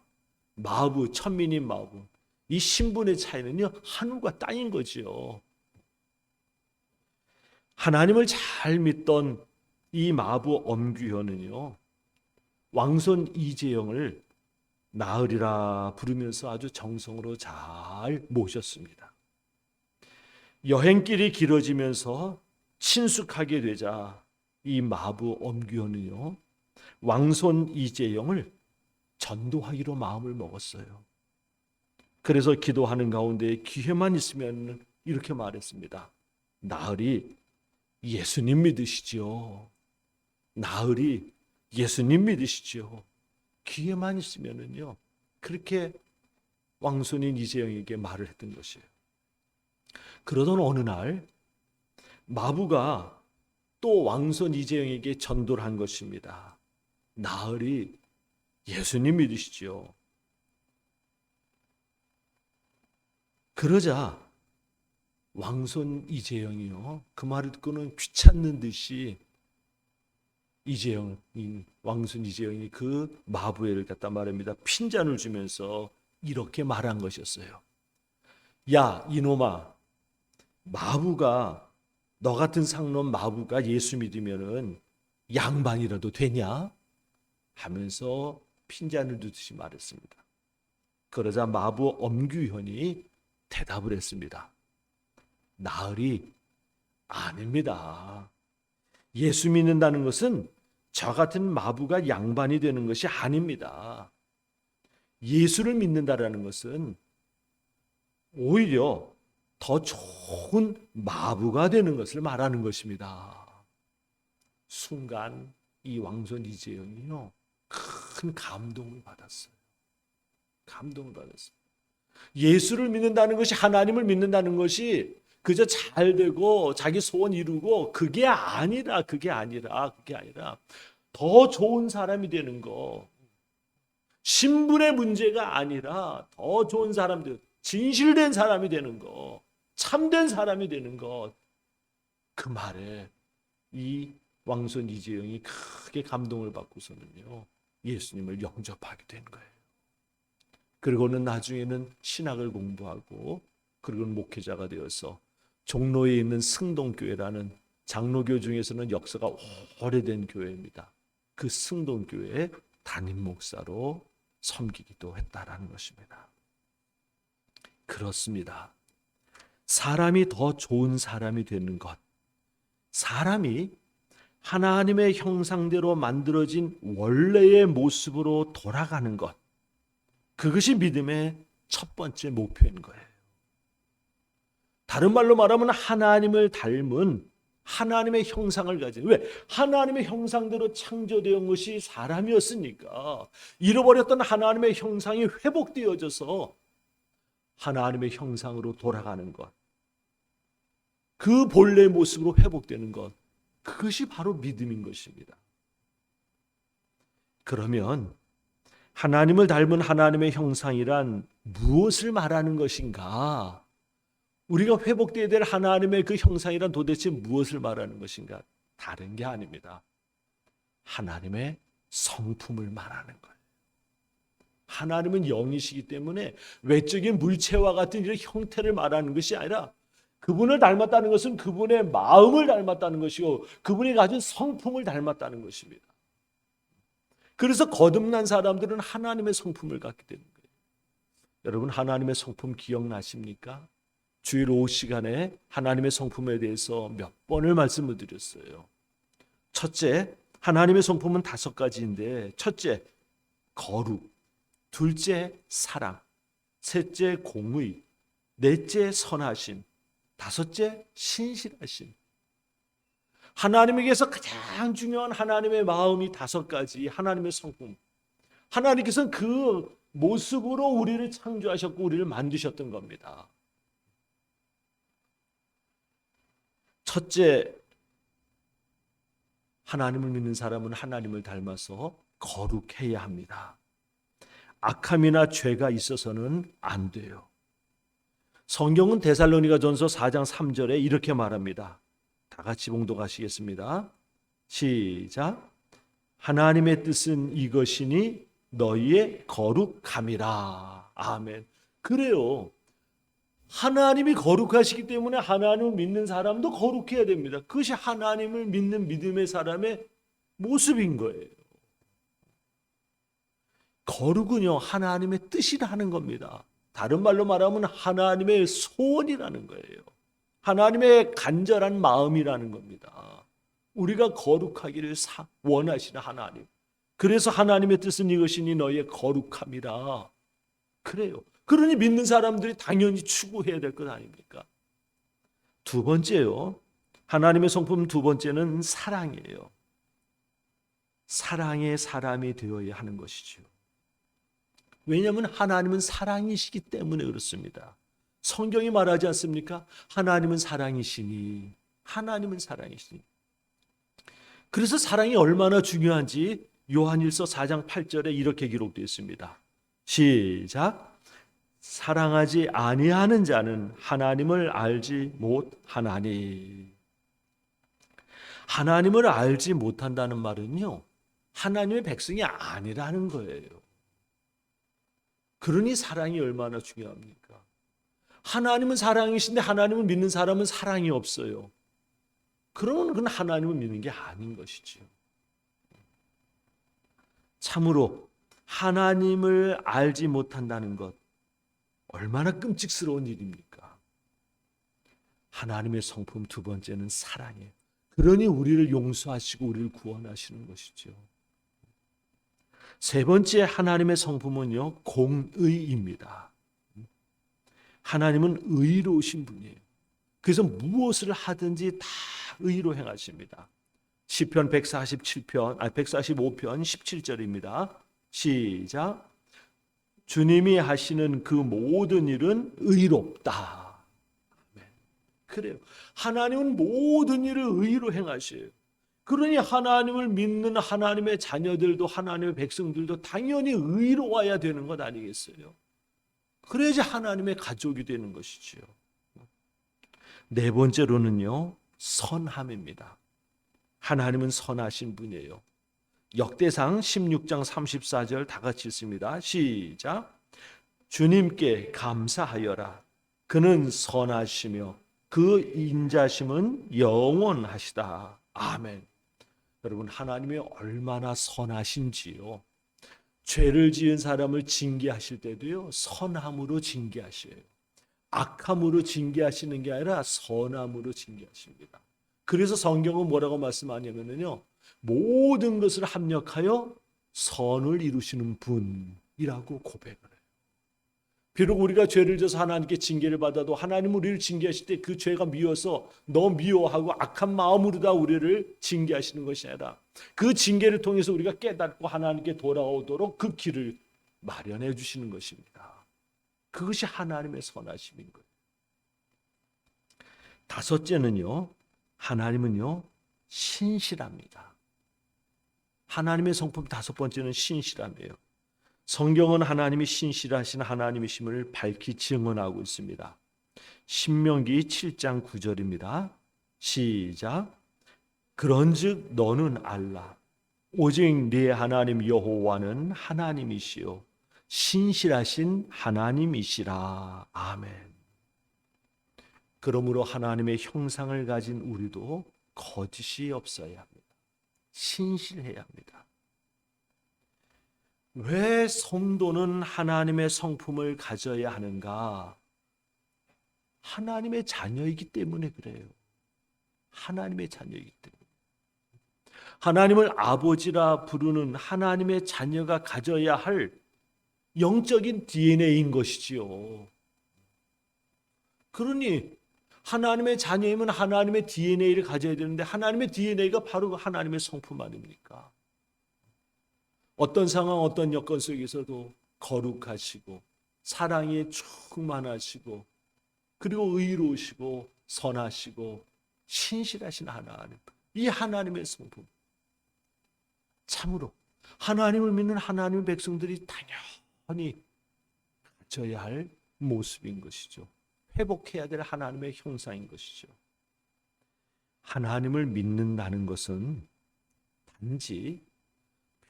마부, 천민인 마부, 이 신분의 차이는요, 하늘과 땅인 거지요. 하나님을 잘 믿던 이 마부 엄귀현은요, 왕손 이재영을 나으리라 부르면서 아주 정성으로 잘 모셨습니다. 여행길이 길어지면서 친숙하게 되자 이 마부 엄귀현은요, 왕손 이재영을 전도하기로 마음을 먹었어요. 그래서 기도하는 가운데 기회만 있으면 이렇게 말했습니다. 나으리 예수님 믿으시지요. 나으리 예수님 믿으시지요. 기회만 있으면은요, 그렇게 왕손인 이재영에게 말을 했던 것이에요. 그러던 어느 날 마부가 또 왕손 이재영에게 전도를 한 것입니다. 나으리 예수님 믿으시지요. 그러자 왕손 이재영이요, 그 말을 듣고는 귀찮는 듯이 왕손 이재영이 그 마부애를 갖다 말합니다. 핀잔을 주면서 이렇게 말한 것이었어요. 야, 이놈아, 마부가, 너 같은 상놈 마부가 예수 믿으면은 양반이라도 되냐? 하면서 핀잔을 두듯이 말했습니다. 그러자 마부 엄규현이 대답을 했습니다. 나으리, 아닙니다. 예수 믿는다는 것은 저 같은 마부가 양반이 되는 것이 아닙니다. 예수를 믿는다라는 것은 오히려 더 좋은 마부가 되는 것을 말하는 것입니다. 순간 이 왕손 이재영이요, 큰 감동을 받았어요. 감동을 받았어요. 예수를 믿는다는 것이, 하나님을 믿는다는 것이 그저 잘 되고 자기 소원 이루고 그게 아니라 더 좋은 사람이 되는 거, 신분의 문제가 아니라 더 좋은 사람, 진실된 사람이 되는 거, 참된 사람이 되는 것, 그 말에 이 왕손 이재영이 크게 감동을 받고서는요, 예수님을 영접하게 된 거예요. 그리고는 나중에는 신학을 공부하고 그리고는 목회자가 되어서 종로에 있는 승동교회라는 장로교 중에서는 역사가 오래된 교회입니다. 그 승동교회의 담임 목사로 섬기기도 했다라는 것입니다. 그렇습니다. 사람이 더 좋은 사람이 되는 것, 사람이 하나님의 형상대로 만들어진 원래의 모습으로 돌아가는 것, 그것이 믿음의 첫 번째 목표인 거예요. 다른 말로 말하면 하나님을 닮은 하나님의 형상을 가진, 왜? 하나님의 형상대로 창조되어 온 것이 사람이었으니까 잃어버렸던 하나님의 형상이 회복되어져서 하나님의 형상으로 돌아가는 것, 그 본래의 모습으로 회복되는 것, 그것이 바로 믿음인 것입니다. 그러면 하나님을 닮은 하나님의 형상이란 무엇을 말하는 것인가? 우리가 회복되어야 될 하나님의 그 형상이란 도대체 무엇을 말하는 것인가? 다른 게 아닙니다. 하나님의 성품을 말하는 거예요. 하나님은 영이시기 때문에 외적인 물체와 같은 이런 형태를 말하는 것이 아니라 그분을 닮았다는 것은 그분의 마음을 닮았다는 것이고 그분이 가진 성품을 닮았다는 것입니다. 그래서 거듭난 사람들은 하나님의 성품을 갖게 되는 거예요. 여러분, 하나님의 성품 기억나십니까? 주일 오후 시간에 하나님의 성품에 대해서 몇 번을 말씀을 드렸어요. 첫째, 하나님의 성품은 5가지인데, 첫째, 거룩. 둘째 사랑, 셋째 공의, 넷째 선하심, 다섯째 신실하심. 하나님에게서 가장 중요한 하나님의 마음이 5가지, 하나님의 성품. 하나님께서는 그 모습으로 우리를 창조하셨고 우리를 만드셨던 겁니다. 첫째, 하나님을 믿는 사람은 하나님을 닮아서 거룩해야 합니다. 악함이나 죄가 있어서는 안 돼요. 성경은 데살로니가전서 4장 3절에 이렇게 말합니다. 다 같이 봉독하시겠습니다. 시작. 하나님의 뜻은 이것이니 너희의 거룩함이라. 아멘. 그래요. 하나님이 거룩하시기 때문에 하나님을 믿는 사람도 거룩해야 됩니다. 그것이 하나님을 믿는 믿음의 사람의 모습인 거예요. 거룩은요, 하나님의 뜻이라는 겁니다. 다른 말로 말하면 하나님의 소원이라는 거예요. 하나님의 간절한 마음이라는 겁니다. 우리가 거룩하기를 원하시는 하나님. 그래서 하나님의 뜻은 이것이니 너희의 거룩함이라. 그래요. 그러니 믿는 사람들이 당연히 추구해야 될 것 아닙니까? 두 번째요. 하나님의 성품 두 번째는 사랑이에요. 사랑의 사람이 되어야 하는 것이죠. 왜냐하면 하나님은 사랑이시기 때문에 그렇습니다. 성경이 말하지 않습니까? 하나님은 사랑이시니. 하나님은 사랑이시니. 그래서 사랑이 얼마나 중요한지 요한일서 4장 8절에 이렇게 기록되어 있습니다. 시작. 사랑하지 아니하는 자는 하나님을 알지 못하나니. 하나님을 알지 못한다는 말은요, 하나님의 백성이 아니라는 거예요. 그러니 사랑이 얼마나 중요합니까? 하나님은 사랑이신데 하나님을 믿는 사람은 사랑이 없어요. 그러면 그건 하나님을 믿는 게 아닌 것이지요. 참으로 하나님을 알지 못한다는 것, 얼마나 끔찍스러운 일입니까? 하나님의 성품 두 번째는 사랑이에요. 그러니 우리를 용서하시고 우리를 구원하시는 것이죠. 세 번째 하나님의 성품은요, 공의입니다. 하나님은 의로우신 분이에요. 그래서 무엇을 하든지 다 의로 행하십니다. 시편 145편 17절입니다. 시작. 주님이 하시는 그 모든 일은 의롭다. 그래요. 하나님은 모든 일을 의로 행하셔요. 그러니 하나님을 믿는 하나님의 자녀들도 하나님의 백성들도 당연히 의로워야 되는 것 아니겠어요? 그래야지 하나님의 가족이 되는 것이지요. 네 번째로는요, 선함입니다. 하나님은 선하신 분이에요. 역대상 16장 34절 다 같이 읽습니다. 시작. 주님께 감사하여라. 그는 선하시며 그 인자심은 영원하시다. 아멘. 여러분, 하나님이 얼마나 선하신지요. 죄를 지은 사람을 징계하실 때도요, 선함으로 징계하셔요. 악함으로 징계하시는 게 아니라 선함으로 징계하십니다. 그래서 성경은 뭐라고 말씀하냐면요, 모든 것을 합력하여 선을 이루시는 분이라고 고백을 해요. 비록 우리가 죄를 져서 하나님께 징계를 받아도 하나님 우리를 징계하실 때 그 죄가 미워서 너 미워하고 악한 마음으로 다 우리를 징계하시는 것이 아니라 그 징계를 통해서 우리가 깨닫고 하나님께 돌아오도록 그 길을 마련해 주시는 것입니다. 그것이 하나님의 선하심인 거예요. 다섯째는요, 하나님은요, 신실합니다. 하나님의 성품 다섯 번째는 신실함이에요. 성경은 하나님이 신실하신 하나님이심을 밝히 증언하고 있습니다. 신명기 7장 9절입니다. 시작. 그런즉 너는 알라. 오직 네 하나님 여호와는 하나님이시요 신실하신 하나님이시라. 아멘. 그러므로 하나님의 형상을 가진 우리도 거짓이 없어야 합니다. 신실해야 합니다. 왜 성도는 하나님의 성품을 가져야 하는가? 하나님의 자녀이기 때문에 그래요. 하나님의 자녀이기 때문에. 하나님을 아버지라 부르는 하나님의 자녀가 가져야 할 영적인 DNA인 것이지요. 그러니 하나님의 자녀이면 하나님의 DNA를 가져야 되는데 하나님의 DNA가 바로 하나님의 성품 아닙니까? 어떤 상황, 어떤 여건 속에서도 거룩하시고 사랑에 충만하시고 그리고 의로우시고 선하시고 신실하신 하나님, 이 하나님의 성품, 참으로 하나님을 믿는 하나님의 백성들이 당연히 가져야 할 모습인 것이죠. 회복해야 될 하나님의 형상인 것이죠. 하나님을 믿는다는 것은 단지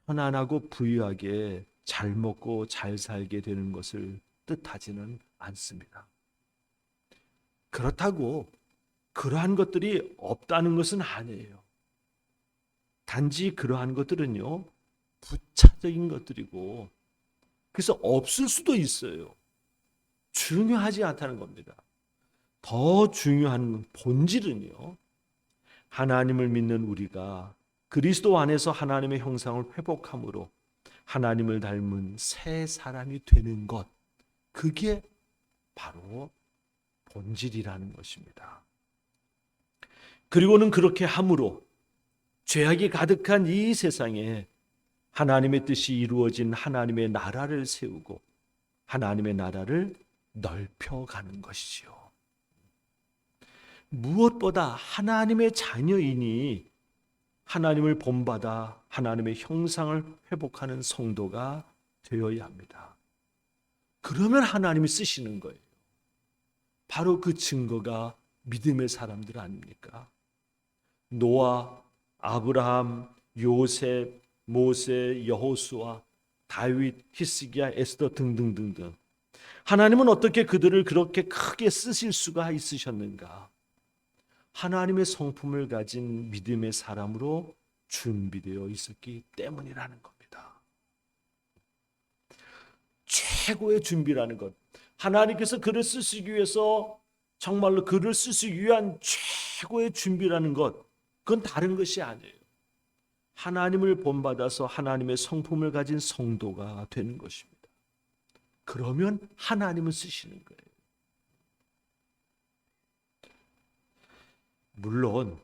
편안하고 부유하게 잘 먹고 잘 살게 되는 것을 뜻하지는 않습니다. 그렇다고 그러한 것들이 없다는 것은 아니에요. 단지 그러한 것들은요, 부차적인 것들이고, 그래서 없을 수도 있어요. 중요하지 않다는 겁니다. 더 중요한 본질은요, 하나님을 믿는 우리가 그리스도 안에서 하나님의 형상을 회복함으로 하나님을 닮은 새 사람이 되는 것, 그게 바로 본질이라는 것입니다. 그리고는 그렇게 함으로 죄악이 가득한 이 세상에 하나님의 뜻이 이루어진 하나님의 나라를 세우고 하나님의 나라를 넓혀가는 것이지요. 무엇보다 하나님의 자녀이니 하나님을 본받아 하나님의 형상을 회복하는 성도가 되어야 합니다. 그러면 하나님이 쓰시는 거예요. 바로 그 증거가 믿음의 사람들 아닙니까? 노아, 아브라함, 요셉, 모세, 여호수아, 다윗, 히스기야, 에스더 등등등등. 하나님은 어떻게 그들을 그렇게 크게 쓰실 수가 있으셨는가? 하나님의 성품을 가진 믿음의 사람으로 준비되어 있었기 때문이라는 겁니다. 최고의 준비라는 것. 하나님께서 그를 쓰시기 위해서 정말로 그를 쓰시기 위한 최고의 준비라는 것, 그건 다른 것이 아니에요. 하나님을 본받아서 하나님의 성품을 가진 성도가 되는 것입니다. 그러면 하나님은 쓰시는 거예요. 물론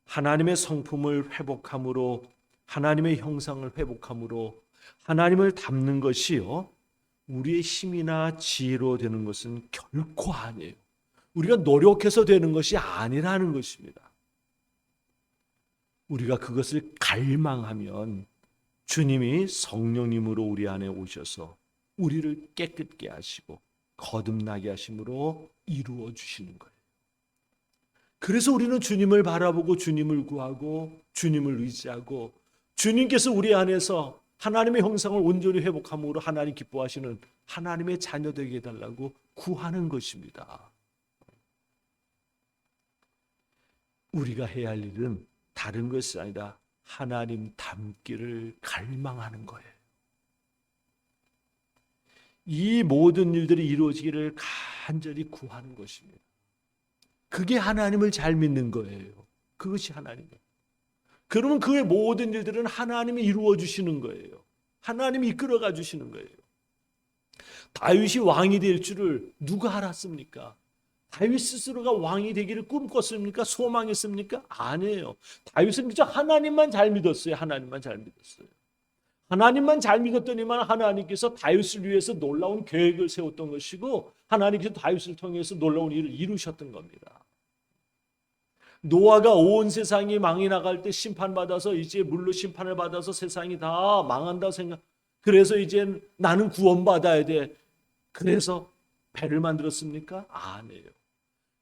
하나님의 성품을 회복함으로, 하나님의 형상을 회복함으로 하나님을 닮는 것이요, 우리의 힘이나 지혜로 되는 것은 결코 아니에요. 우리가 노력해서 되는 것이 아니라는 것입니다. 우리가 그것을 갈망하면 주님이 성령님으로 우리 안에 오셔서 우리를 깨끗게 하시고 거듭나게 하심으로 이루어 주시는 거예요. 그래서 우리는 주님을 바라보고 주님을 구하고 주님을 의지하고 주님께서 우리 안에서 하나님의 형상을 온전히 회복함으로 하나님 기뻐하시는 하나님의 자녀 되게 해달라고 구하는 것입니다. 우리가 해야 할 일은 다른 것이 아니라 하나님 닮기를 갈망하는 거예요. 이 모든 일들이 이루어지기를 간절히 구하는 것입니다. 그게 하나님을 잘 믿는 거예요. 그것이 하나님이에요. 그러면 그의 모든 일들은 하나님이 이루어 주시는 거예요. 하나님이 이끌어가 주시는 거예요. 다윗이 왕이 될 줄을 누가 알았습니까? 다윗 스스로가 왕이 되기를 꿈꿨습니까? 소망했습니까? 아니에요. 다윗은 그저 하나님만 잘 믿었어요. 하나님만 잘 믿었어요. 하나님만 잘 믿었더니만 하나님께서 다윗을 위해서 놀라운 계획을 세웠던 것이고 하나님께서 다윗을 통해서 놀라운 일을 이루셨던 겁니다. 노아가 온 세상이 망이 나갈 때 심판받아서 이제 물로 심판을 받아서 세상이 다 망한다 생각. 그래서 이제 나는 구원받아야 돼. 그래서 배를 만들었습니까? 아니에요.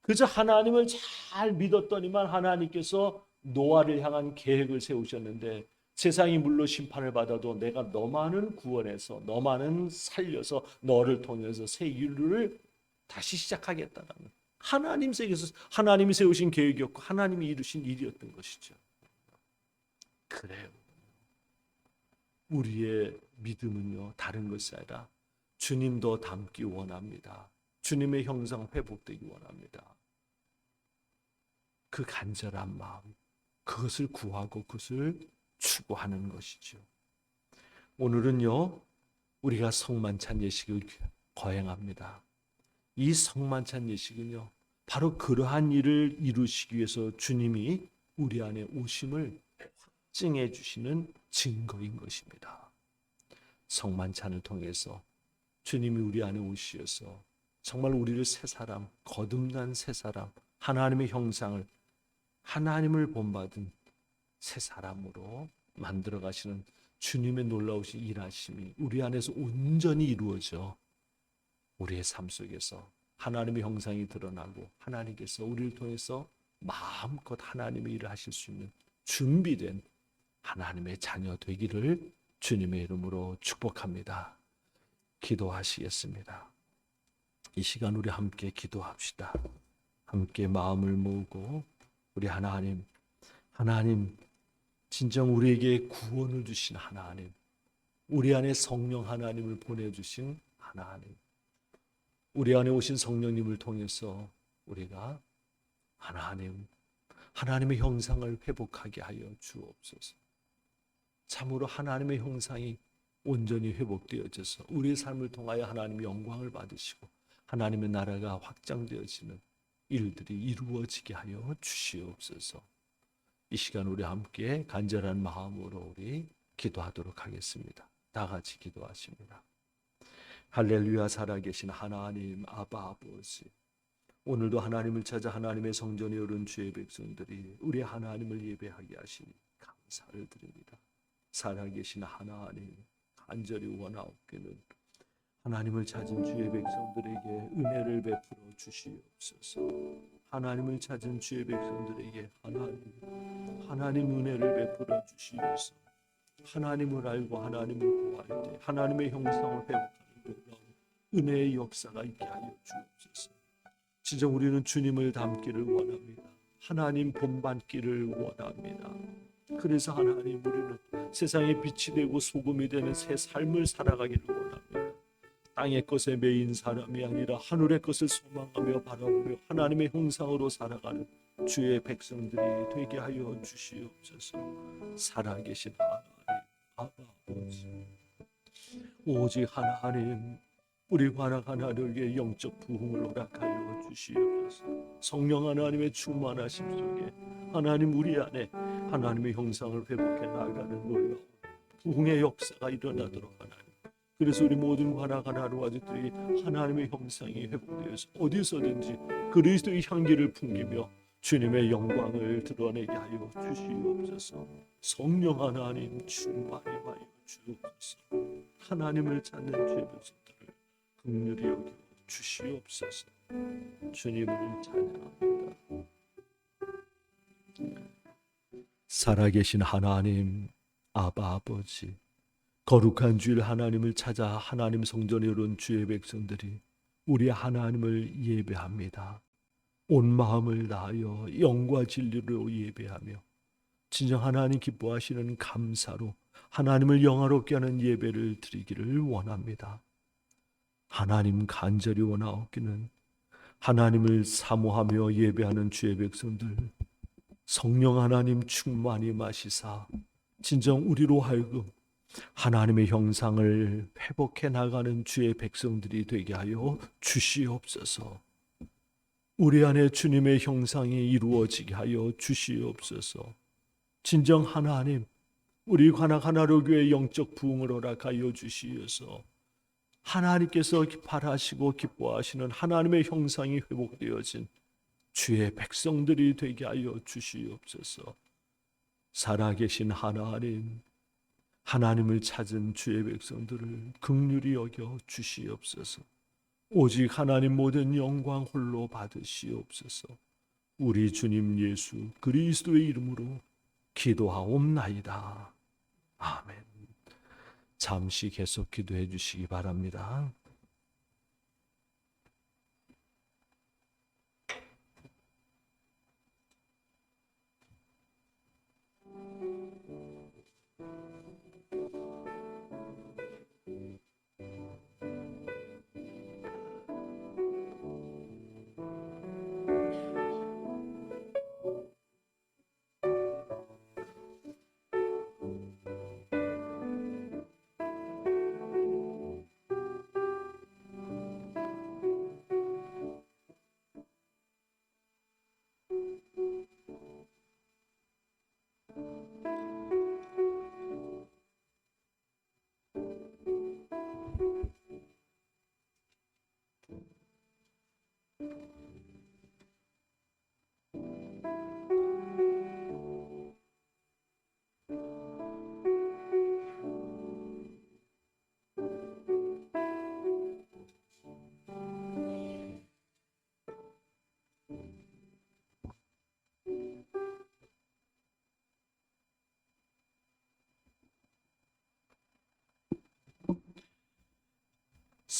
그저 하나님을 잘 믿었더니만 하나님께서 노아를 향한 계획을 세우셨는데 세상이 물로 심판을 받아도 내가 너만은 구원해서 너만은 살려서 너를 통해서 새 인류를 다시 시작하겠다는 하나님이 세우신 계획이었고 하나님이 이루신 일이었던 것이죠. 그래요. 우리의 믿음은요, 다른 것이 아니라 주님도 닮기 원합니다. 주님의 형상 회복되기 원합니다. 그 간절한 마음, 그것을 구하고 그것을 추구하는 것이죠. 오늘은요, 우리가 성만찬 예식을 거행합니다. 이 성만찬 예식은요, 바로 그러한 일을 이루시기 위해서 주님이 우리 안에 오심을 확증해 주시는 증거인 것입니다. 성만찬을 통해서 주님이 우리 안에 오시어서 정말 우리를 새 사람, 거듭난 새 사람, 하나님의 형상을, 하나님을 본받은 새 사람으로 만들어 가시는 주님의 놀라우신 일하심이 우리 안에서 온전히 이루어져 우리의 삶 속에서 하나님의 형상이 드러나고 하나님께서 우리를 통해서 마음껏 하나님의 일을 하실 수 있는 준비된 하나님의 자녀 되기를 주님의 이름으로 축복합니다. 기도하시겠습니다. 이 시간 우리 함께 기도합시다. 함께 마음을 모으고 우리 하나님 진정 우리에게 구원을 주신 하나님, 우리 안에 성령 하나님을 보내주신 하나님, 우리 안에 오신 성령님을 통해서 우리가 하나님의 형상을 회복하게 하여 주옵소서. 참으로 하나님의 형상이 온전히 회복되어져서 우리의 삶을 통하여 하나님의 영광을 받으시고 하나님의 나라가 확장되어지는 일들이 이루어지게 하여 주시옵소서. 이 시간 우리 함께 간절한 마음으로 우리 기도하도록 하겠습니다. 다 같이 기도하십니다. 할렐루야. 살아계신 하나님 아바 아버지, 오늘도 하나님을 찾아 하나님의 성전에 오른 주의 백성들이 우리 하나님을 예배하게 하시니 감사를 드립니다. 살아계신 하나님, 간절히 원하옵기는 하나님을 찾은 주의 백성들에게 은혜를 베풀어 주시옵소서. 하나님을 찾은 주의 백성들에게 하나님 은혜를 베풀어 주시옵소서. 하나님을 알고 하나님을 구할 때 하나님의 형상을 회복하는 놀라운 은혜의 역사가 있게 하여 주옵소서. 진정 우리는 주님을 닮기를 원합니다. 하나님 본받기를 원합니다. 그래서 하나님, 우리는 세상의 빛이 되고 소금이 되는 새 삶을 살아가기를 원합니다. 땅의 것에 매인 사람이 아니라 하늘의 것을 소망하며 바라보며 하나님의 형상으로 살아가는 주의 백성들이 되게 하여 주시옵소서. 살아계신 하나님 아버지, 오직 하나님, 우리 관악하나님에게 영적 부흥을 허락하여 주시옵소서. 성령 하나님의 충만하심 속에 하나님 우리 안에 하나님의 형상을 회복해 나가는 놀라운 부흥의 역사가 일어나도록 하나님. 그래서 우리 모든 관악하나님 아직들이 하나님의 형상이 회복되어서 어디서든지 그리스도의 향기를 풍기며 주님의 영광을 드러내게 하여 주시옵소서. 성령 하나님 충만히 하여 주옵소서. 하나님을 찾는 죄 백성들을 긍휼히 여겨 주시옵소서. 주님을 찬양합니다. 살아계신 하나님 아바 아버지, 거룩한 주일 하나님을 찾아 하나님 성전에 오른 주의 백성들이 우리 하나님을 예배합니다. 온 마음을 다하여 영과 진리로 예배하며 진정 하나님 기뻐하시는 감사로 하나님을 영화롭게 하는 예배를 드리기를 원합니다. 하나님 간절히 원하옵기는 하나님을 사모하며 예배하는 주의 백성들, 성령 하나님 충만히 마시사 진정 우리로 하여금 하나님의 형상을 회복해 나가는 주의 백성들이 되게 하여 주시옵소서. 우리 안에 주님의 형상이 이루어지게 하여 주시옵소서. 진정 하나님, 우리 관악하나로교회 영적 부흥을 허락하여 주시어서 하나님께서 바라시고 기뻐하시는 하나님의 형상이 회복되어진 주의 백성들이 되게 하여 주시옵소서. 살아계신 하나님, 하나님을 찾은 주의 백성들을 긍휼히 여겨 주시옵소서. 오직 하나님 모든 영광 홀로 받으시옵소서. 우리 주님 예수 그리스도의 이름으로 기도하옵나이다. 아멘. 잠시 계속 기도해 주시기 바랍니다.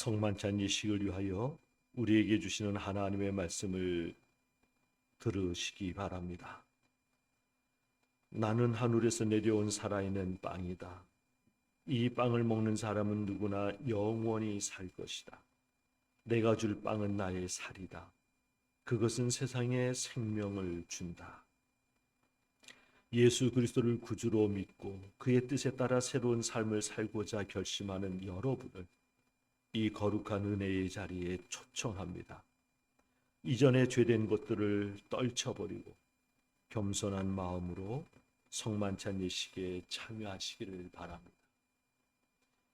성만찬 예식을 위하여 우리에게 주시는 하나님의 말씀을 들으시기 바랍니다. 나는 하늘에서 내려온 살아있는 빵이다. 이 빵을 먹는 사람은 누구나 영원히 살 것이다. 내가 줄 빵은 나의 살이다. 그것은 세상에 생명을 준다. 예수 그리스도를 구주로 믿고 그의 뜻에 따라 새로운 삶을 살고자 결심하는 여러분을 이 거룩한 은혜의 자리에 초청합니다. 이전에 죄된 것들을 떨쳐버리고 겸손한 마음으로 성만찬 예식에 참여하시기를 바랍니다.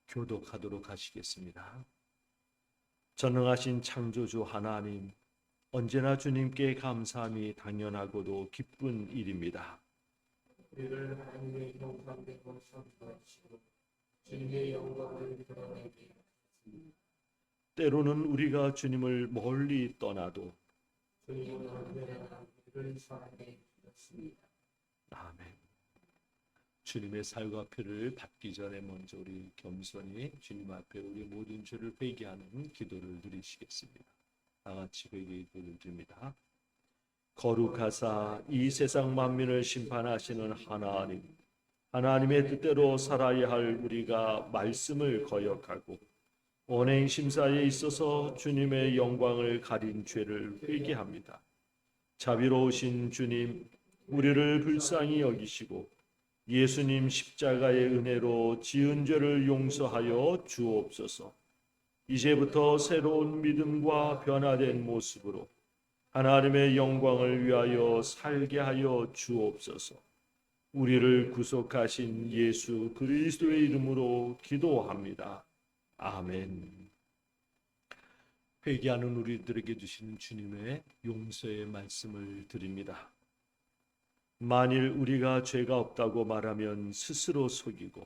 교독하도록 하시겠습니다. 전능하신 창조주 하나님, 언제나 주님께 감사함이 당연하고도 기쁜 일입니다. 우리를 하나님의 형상대로 선포하시고 주님의 영광을 드러내게 하셨습니다. 때로는 우리가 주님을 멀리 떠나도 주님은 언제나 우리를 사랑해 주셨습니다. 아멘. 주님의 살과 피를 받기 전에 먼저 우리 겸손히 주님 앞에 우리 모든 죄를 회개하는 기도를 드리시겠습니다. 다 같이 회개 기도를 드립니다. 거룩하사 이 세상 만민을 심판하시는 하나님, 하나님의 뜻대로 살아야 할 우리가 말씀을 거역하고 언행 심사에 있어서 주님의 영광을 가린 죄를 회개합니다. 자비로우신 주님, 우리를 불쌍히 여기시고 예수님 십자가의 은혜로 지은 죄를 용서하여 주옵소서. 이제부터 새로운 믿음과 변화된 모습으로 하나님의 영광을 위하여 살게 하여 주옵소서. 우리를 구속하신 예수 그리스도의 이름으로 기도합니다. 아멘. 회개하는 우리들에게 주신 주님의 용서의 말씀을 드립니다. 만일 우리가 죄가 없다고 말하면 스스로 속이고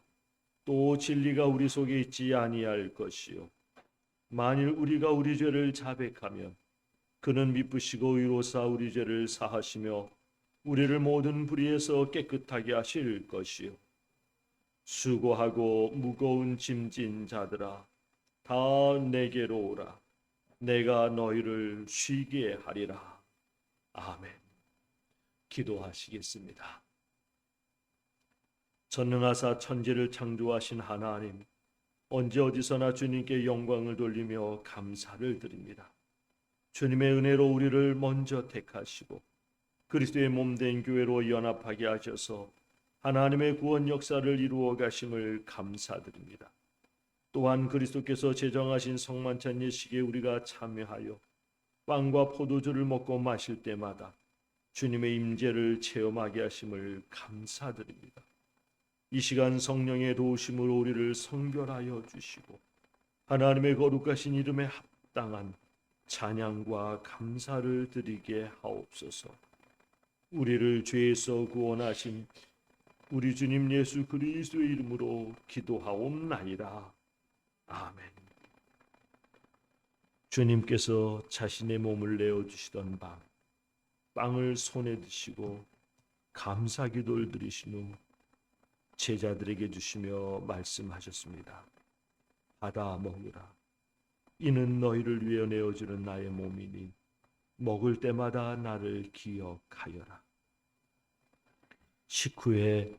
또 진리가 우리 속에 있지 아니할 것이요. 만일 우리가 우리 죄를 자백하면 그는 미쁘시고 의로사 우리 죄를 사하시며 우리를 모든 불의에서 깨끗하게 하실 것이요. 수고하고 무거운 짐진 자들아, 다 내게로 오라. 내가 너희를 쉬게 하리라. 아멘. 기도하시겠습니다. 전능하사 천지를 창조하신 하나님, 언제 어디서나 주님께 영광을 돌리며 감사를 드립니다. 주님의 은혜로 우리를 먼저 택하시고 그리스도의 몸된 교회로 연합하게 하셔서 하나님의 구원 역사를 이루어 가심을 감사드립니다. 또한 그리스도께서 제정하신 성만찬 예식에 우리가 참여하여 빵과 포도주를 먹고 마실 때마다 주님의 임재를 체험하게 하심을 감사드립니다. 이 시간 성령의 도우심으로 우리를 성결하여 주시고 하나님의 거룩하신 이름에 합당한 찬양과 감사를 드리게 하옵소서. 우리를 죄에서 구원하신 우리 주님 예수 그리스도의 이름으로 기도하옵나이다. 아멘. 주님께서 자신의 몸을 내어주시던 빵을 손에 드시고 감사 기도를 드리신 후 제자들에게 주시며 말씀하셨습니다. 받아 먹으라. 이는 너희를 위해 내어주는 나의 몸이니 먹을 때마다 나를 기억하여라. 식후에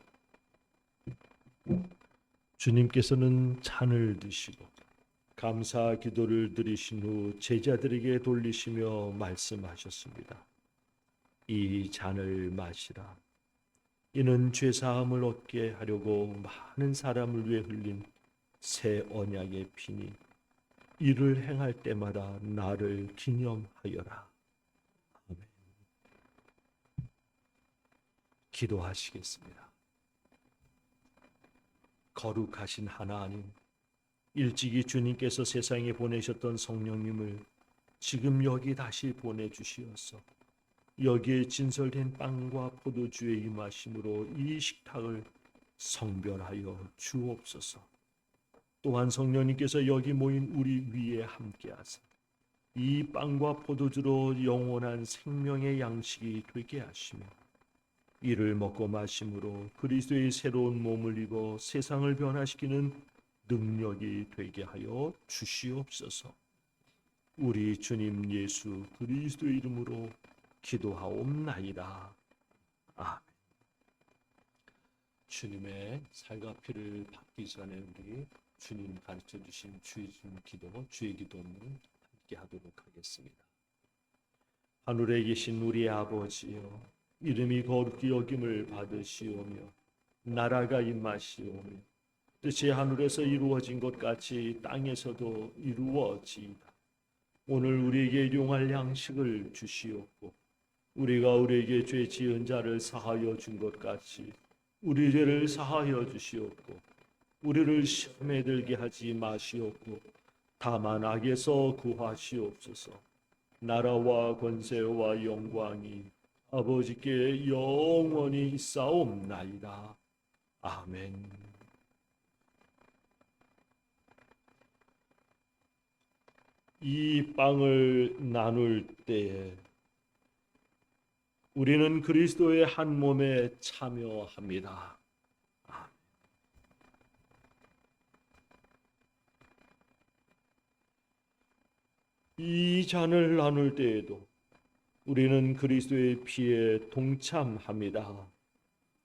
주님께서는 잔을 드시고 감사 기도를 드리신 후 제자들에게 돌리시며 말씀하셨습니다. 이 잔을 마시라. 이는 죄사함을 얻게 하려고 많은 사람을 위해 흘린 새 언약의 피니 이를 행할 때마다 나를 기념하여라. 아멘. 기도하시겠습니다. 거룩하신 하나님, 일찍이 주님께서 세상에 보내셨던 성령님을 지금 여기 다시 보내주시어서 여기에 진설된 빵과 포도주의 임하심으로 이 식탁을 성별하여 주옵소서. 또한 성령님께서 여기 모인 우리 위에 함께하사 이 빵과 포도주로 영원한 생명의 양식이 되게 하시며 이를 먹고 마심으로 그리스도의 새로운 몸을 입어 세상을 변화시키는 능력이 되게 하여 주시옵소서. 우리 주님 예수 그리스도의 이름으로 기도하옵나이다. 아멘. 주님의 살과 피를 받기 전에 우리 주님 가르쳐 주신 주의 기도, 주의 기도는 함께 하도록 하겠습니다. 하늘에 계신 우리 아버지여, 이름이 거룩히 여김을 받으시오며 나라가 임하시오며 뜻이 하늘에서 이루어진 것 같이 땅에서도 이루어지이다. 오늘 우리에게 일용할 양식을 주시옵고 우리가 우리에게 죄 지은 자를 사하여 준 것 같이 우리 죄를 사하여 주시옵고 우리를 시험에 들게 하지 마시옵고 다만 악에서 구하시옵소서. 나라와 권세와 영광이 아버지께 영원히 있사옵나이다. 아멘. 이 빵을 나눌 때에 우리는 그리스도의 한 몸에 참여합니다. 아멘. 이 잔을 나눌 때에도 우리는 그리스도의 피에 동참합니다.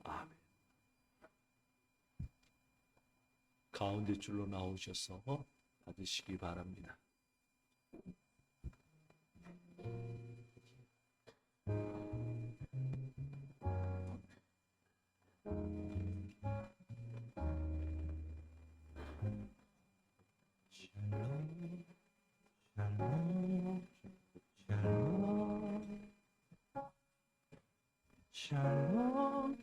아멘. 가운데 줄로 나오셔서 받으시기 바랍니다. 샬롬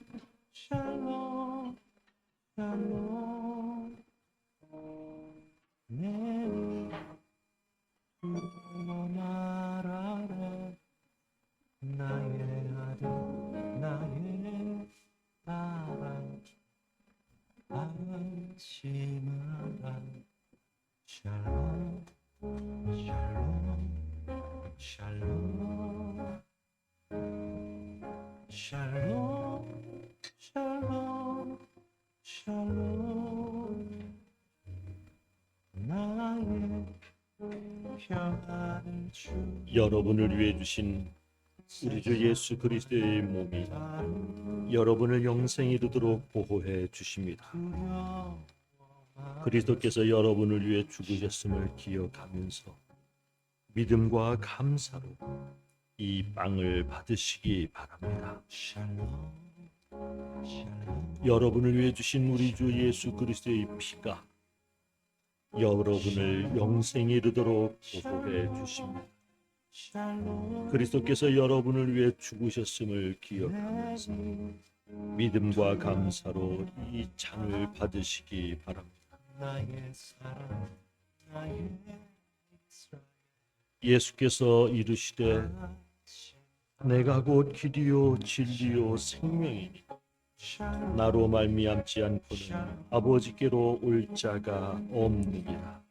샬롬 샬롬 내게 두고 말하라 나의 아들 나의 딸아 안심하라 샬롬 샬롬 샬롬 샬롬 샬롬 샬롬 나의 평안을 주 여러분을 위해 주신 우리 주 예수 그리스도의 몸이 여러분을 영생에 이르도록 보호해 주십니다. 그리스도께서 여러분을 위해 죽으셨음을 기억하면서 믿음과 감사로 이 빵을 받으시기 바랍니다. 여러분을 위해 주신 우리 주 예수 그리스도의 피가 여러분을 영생에 이르도록 보호해 주십니다. 그리스도께서 여러분을 위해 죽으셨음을 기억하면서 믿음과 감사로 이 잔을 받으시기 바랍니다. 예수께서 이르시되 내가 곧 길이요 진리요 생명이니 나로 말미암지 않고는 아버지께로 올 자가 없느니라.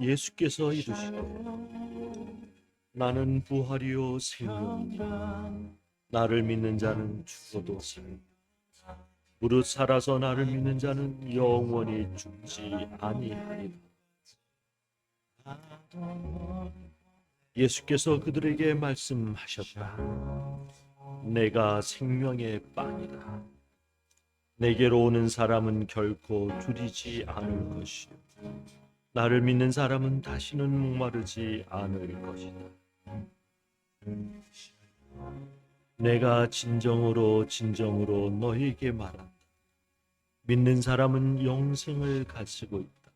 예수께서 이르시되 나는 부활이요 생명이니 나를 믿는 자는 죽어도 살리라. 무릇 살아서 나를 믿는 자는 영원히 죽지 아니하리라. 예수께서 그들에게 말씀하셨다. 내가 생명의 빵이다. 내게로 오는 사람은 결코 줄이지 않을 것이요 나를 믿는 사람은 다시는 목마르지 않을 것이다. 내가 진정으로 진정으로 너희에게 말한다. 믿는 사람은 영생을 가지고 있다.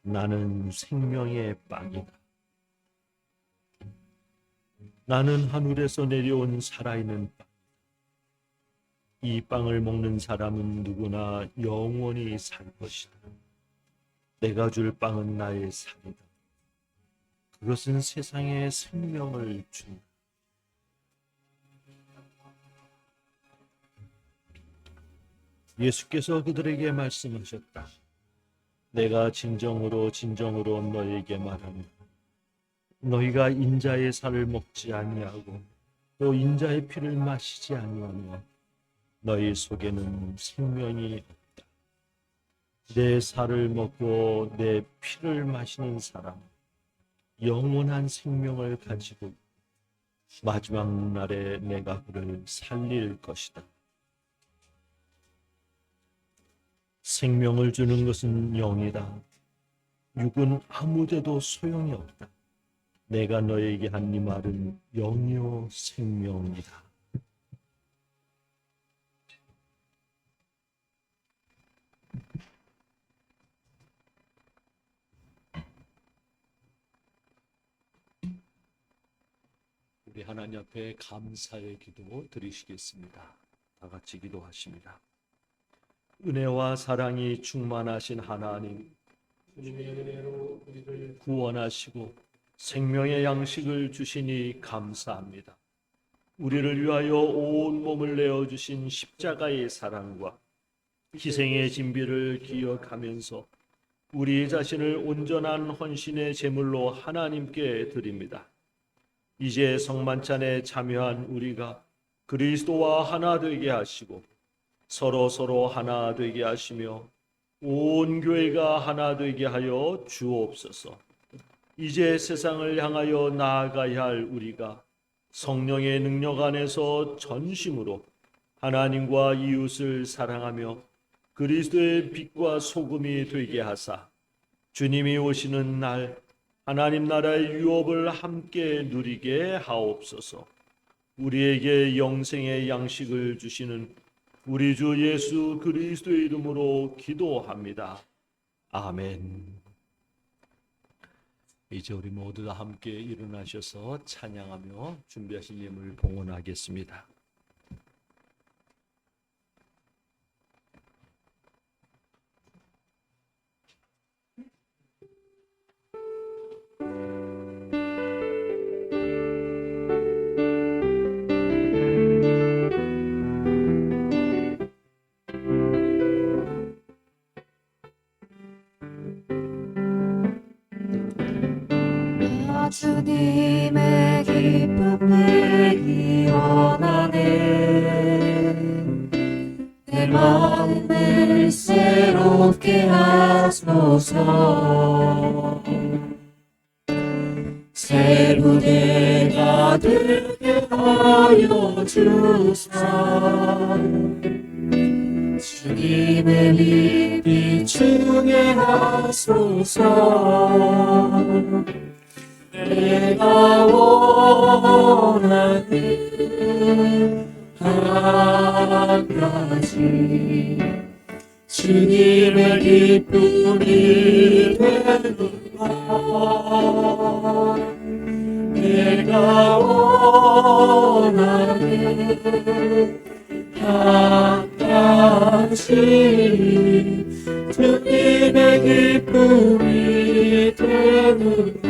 나는 생명의 빵이다. 나는 하늘에서 내려온 살아있는 빵. 이 빵을 먹는 사람은 누구나 영원히 살 것이다. 내가 줄 빵은 나의 살이다. 그것은 세상에 생명을 준다. 예수께서 그들에게 말씀하셨다. 내가 진정으로 진정으로 너희에게 말하노라. 너희가 인자의 살을 먹지 아니하고 또 인자의 피를 마시지 아니하며 너희 속에는 생명이 없다. 내 살을 먹고 내 피를 마시는 사람, 영원한 생명을 가지고 마지막 날에 내가 그를 살릴 것이다. 생명을 주는 것은 영이다. 육은 아무데도 소용이 없다. 내가 너에게 한 이 말은 영이요 생명이다. 우리 하나님 앞에 감사의 기도 드리시겠습니다. 다 같이 기도하십니다. 은혜와 사랑이 충만하신 하나님, 주님의 은혜로 우리를 구원하시고 생명의 양식을 주시니 감사합니다. 우리를 위하여 온 몸을 내어주신 십자가의 사랑과 희생의 진비를 기억하면서 우리 자신을 온전한 헌신의 제물로 하나님께 드립니다. 이제 성만찬에 참여한 우리가 그리스도와 하나 되게 하시고 서로 하나 되게 하시며 온 교회가 하나 되게 하여 주옵소서. 이제 세상을 향하여 나아가야 할 우리가 성령의 능력 안에서 전심으로 하나님과 이웃을 사랑하며 그리스도의 빛과 소금이 되게 하사 주님이 오시는 날 하나님 나라의 유업을 함께 누리게 하옵소서. 우리에게 영생의 양식을 주시는 우리 주 예수 그리스도의 이름으로 기도합니다. 아멘. 이제 우리 모두 다 함께 일어나셔서 찬양하며 준비하신 예물 봉헌하겠습니다. 주님의 기쁨 되기 원하네. 내 마음을 새롭게 하소서. 새 부대가 되게 하여 주사. 주님의 빛 비추게 하소서. 내가 원하는 한 가지 주님의 기쁨이 되는 것. 내가 원하는 한 가지 주님의 기쁨이 되는 것.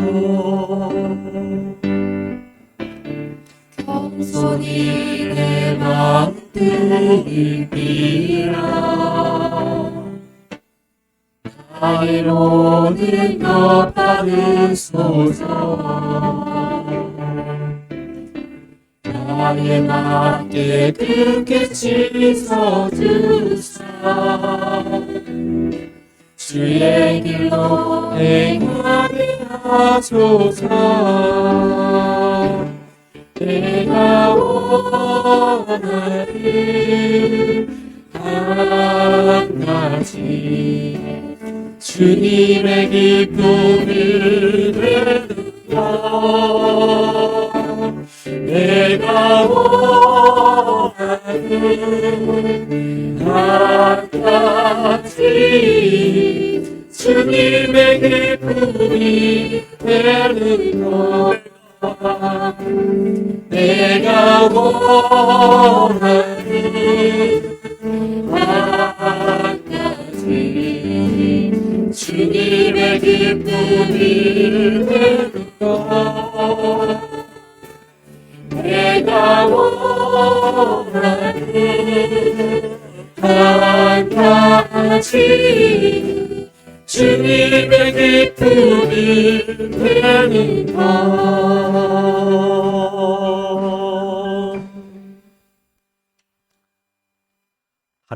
겸손히 내 마음 드리리라. 나의 모든 것 받으소서. 나의 맘 깨끗게 씻어주사. 주의 길로 행하게 하소서. 내가 원하는 한 가지 주님의 기쁨이 되는 것. 내가 원하는 한 가지 주님의 기쁨이 되는 것. 내가 원하는 한 가지 주님의 기쁨이 되는 것. 내가 원하는 한 가지 주님의 기쁨이 되는 것.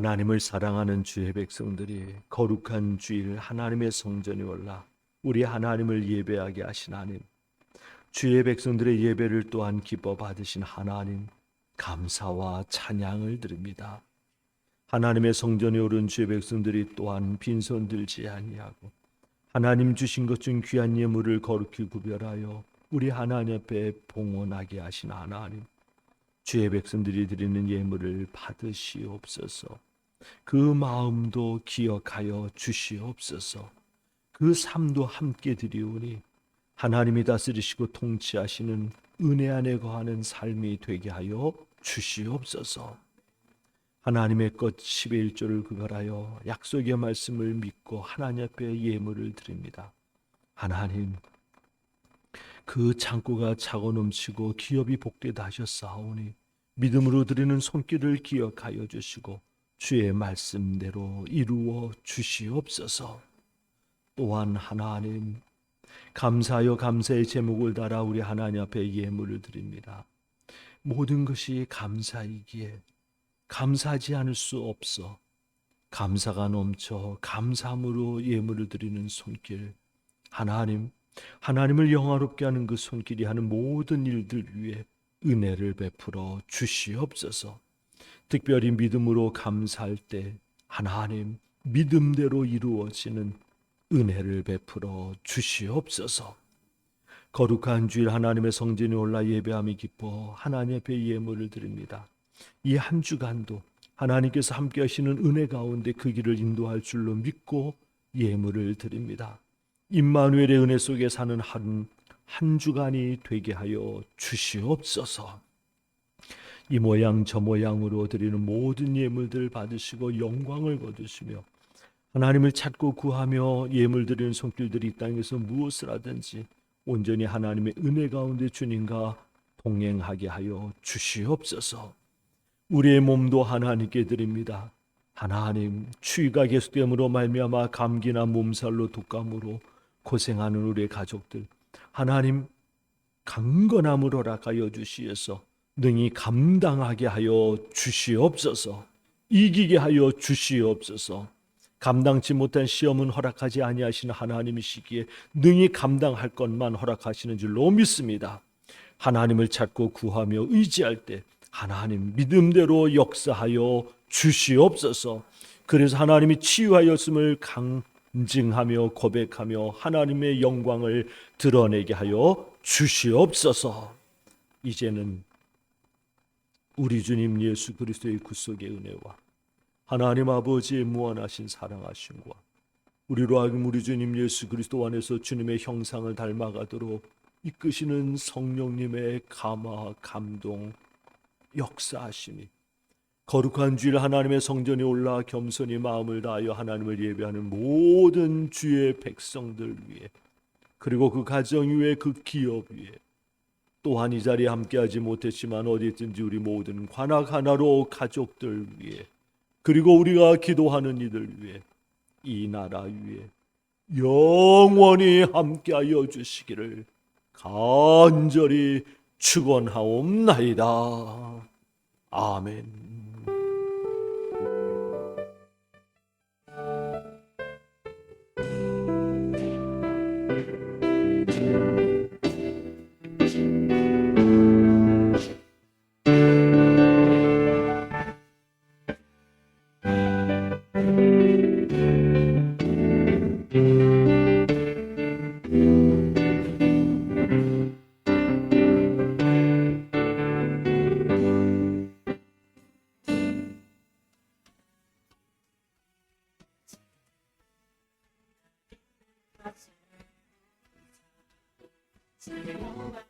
하나님을 사랑하는 주의 백성들이 거룩한 주일 하나님의 성전에 올라 우리 하나님을 예배하게 하신 하나님, 주의 백성들의 예배를 또한 기뻐 받으신 하나님, 감사와 찬양을 드립니다. 하나님의 성전에 오른 주의 백성들이 또한 빈손 들지 아니하고 하나님 주신 것 중 귀한 예물을 거룩히 구별하여 우리 하나님 앞에 봉헌하게 하신 하나님, 주의 백성들이 드리는 예물을 받으시옵소서. 그 마음도 기억하여 주시옵소서. 그 삶도 함께 드리오니 하나님이 다스리시고 통치하시는 은혜 안에 거하는 삶이 되게 하여 주시옵소서. 하나님의 것 11조를 구별하여 약속의 말씀을 믿고 하나님 앞에 예물을 드립니다. 하나님, 그 창고가 차고 넘치고 기업이 복되다 하셨사오니 믿음으로 드리는 손길을 기억하여 주시고 주의 말씀대로 이루어 주시옵소서. 또한 하나님, 감사하여 감사의 제목을 달아 우리 하나님 앞에 예물을 드립니다. 모든 것이 감사이기에 감사하지 않을 수 없어 감사가 넘쳐 감사함으로 예물을 드리는 손길, 하나님, 하나님을 영화롭게 하는 그 손길이 하는 모든 일들 위에 은혜를 베풀어 주시옵소서. 특별히 믿음으로 감사할 때 하나님, 믿음대로 이루어지는 은혜를 베풀어 주시옵소서. 거룩한 주일 하나님의 성전에 올라 예배함이 기뻐 하나님 앞에 예물을 드립니다. 이 한 주간도 하나님께서 함께 하시는 은혜 가운데 그 길을 인도할 줄로 믿고 예물을 드립니다. 임마누엘의 은혜 속에 사는 한 주간이 되게 하여 주시옵소서. 이 모양 저 모양으로 드리는 모든 예물들 받으시고 영광을 거두시며 하나님을 찾고 구하며 예물 드리는 손길들이 이 땅에서 무엇을 하든지 온전히 하나님의 은혜 가운데 주님과 동행하게 하여 주시옵소서. 우리의 몸도 하나님께 드립니다. 하나님, 추위가 계속됨으로 말미암아 감기나 몸살로 독감으로 고생하는 우리의 가족들, 하나님 강건함을 허락하여 주시어서 능히 감당하게 하여 주시옵소서. 이기게 하여 주시옵소서. 감당치 못한 시험은 허락하지 아니하시는 하나님이시기에 능히 감당할 것만 허락하시는 줄로 믿습니다. 하나님을 찾고 구하며 의지할 때 하나님 믿음대로 역사하여 주시옵소서. 그래서 하나님이 치유하였음을 강증하며 고백하며 하나님의 영광을 드러내게 하여 주시옵소서. 이제는 우리 주님 예수 그리스도의 구속의 은혜와 하나님 아버지의 무한하신 사랑하심과 우리로 하여금 우리 주님 예수 그리스도 안에서 주님의 형상을 닮아가도록 이끄시는 성령님의 감화 감동 역사하시니 거룩한 주일 하나님의 성전에 올라 겸손히 마음을 다하여 하나님을 예배하는 모든 주의 백성들 위해, 그리고 그 가정 위에, 그 기업 위에, 또한 이 자리에 함께하지 못했지만 어디든지 우리 모든 관악 하나로 가족들 위해, 그리고 우리가 기도하는 이들 위해, 이 나라 위에 영원히 함께하여 주시기를 간절히 축원하옵나이다. 아멘. Say,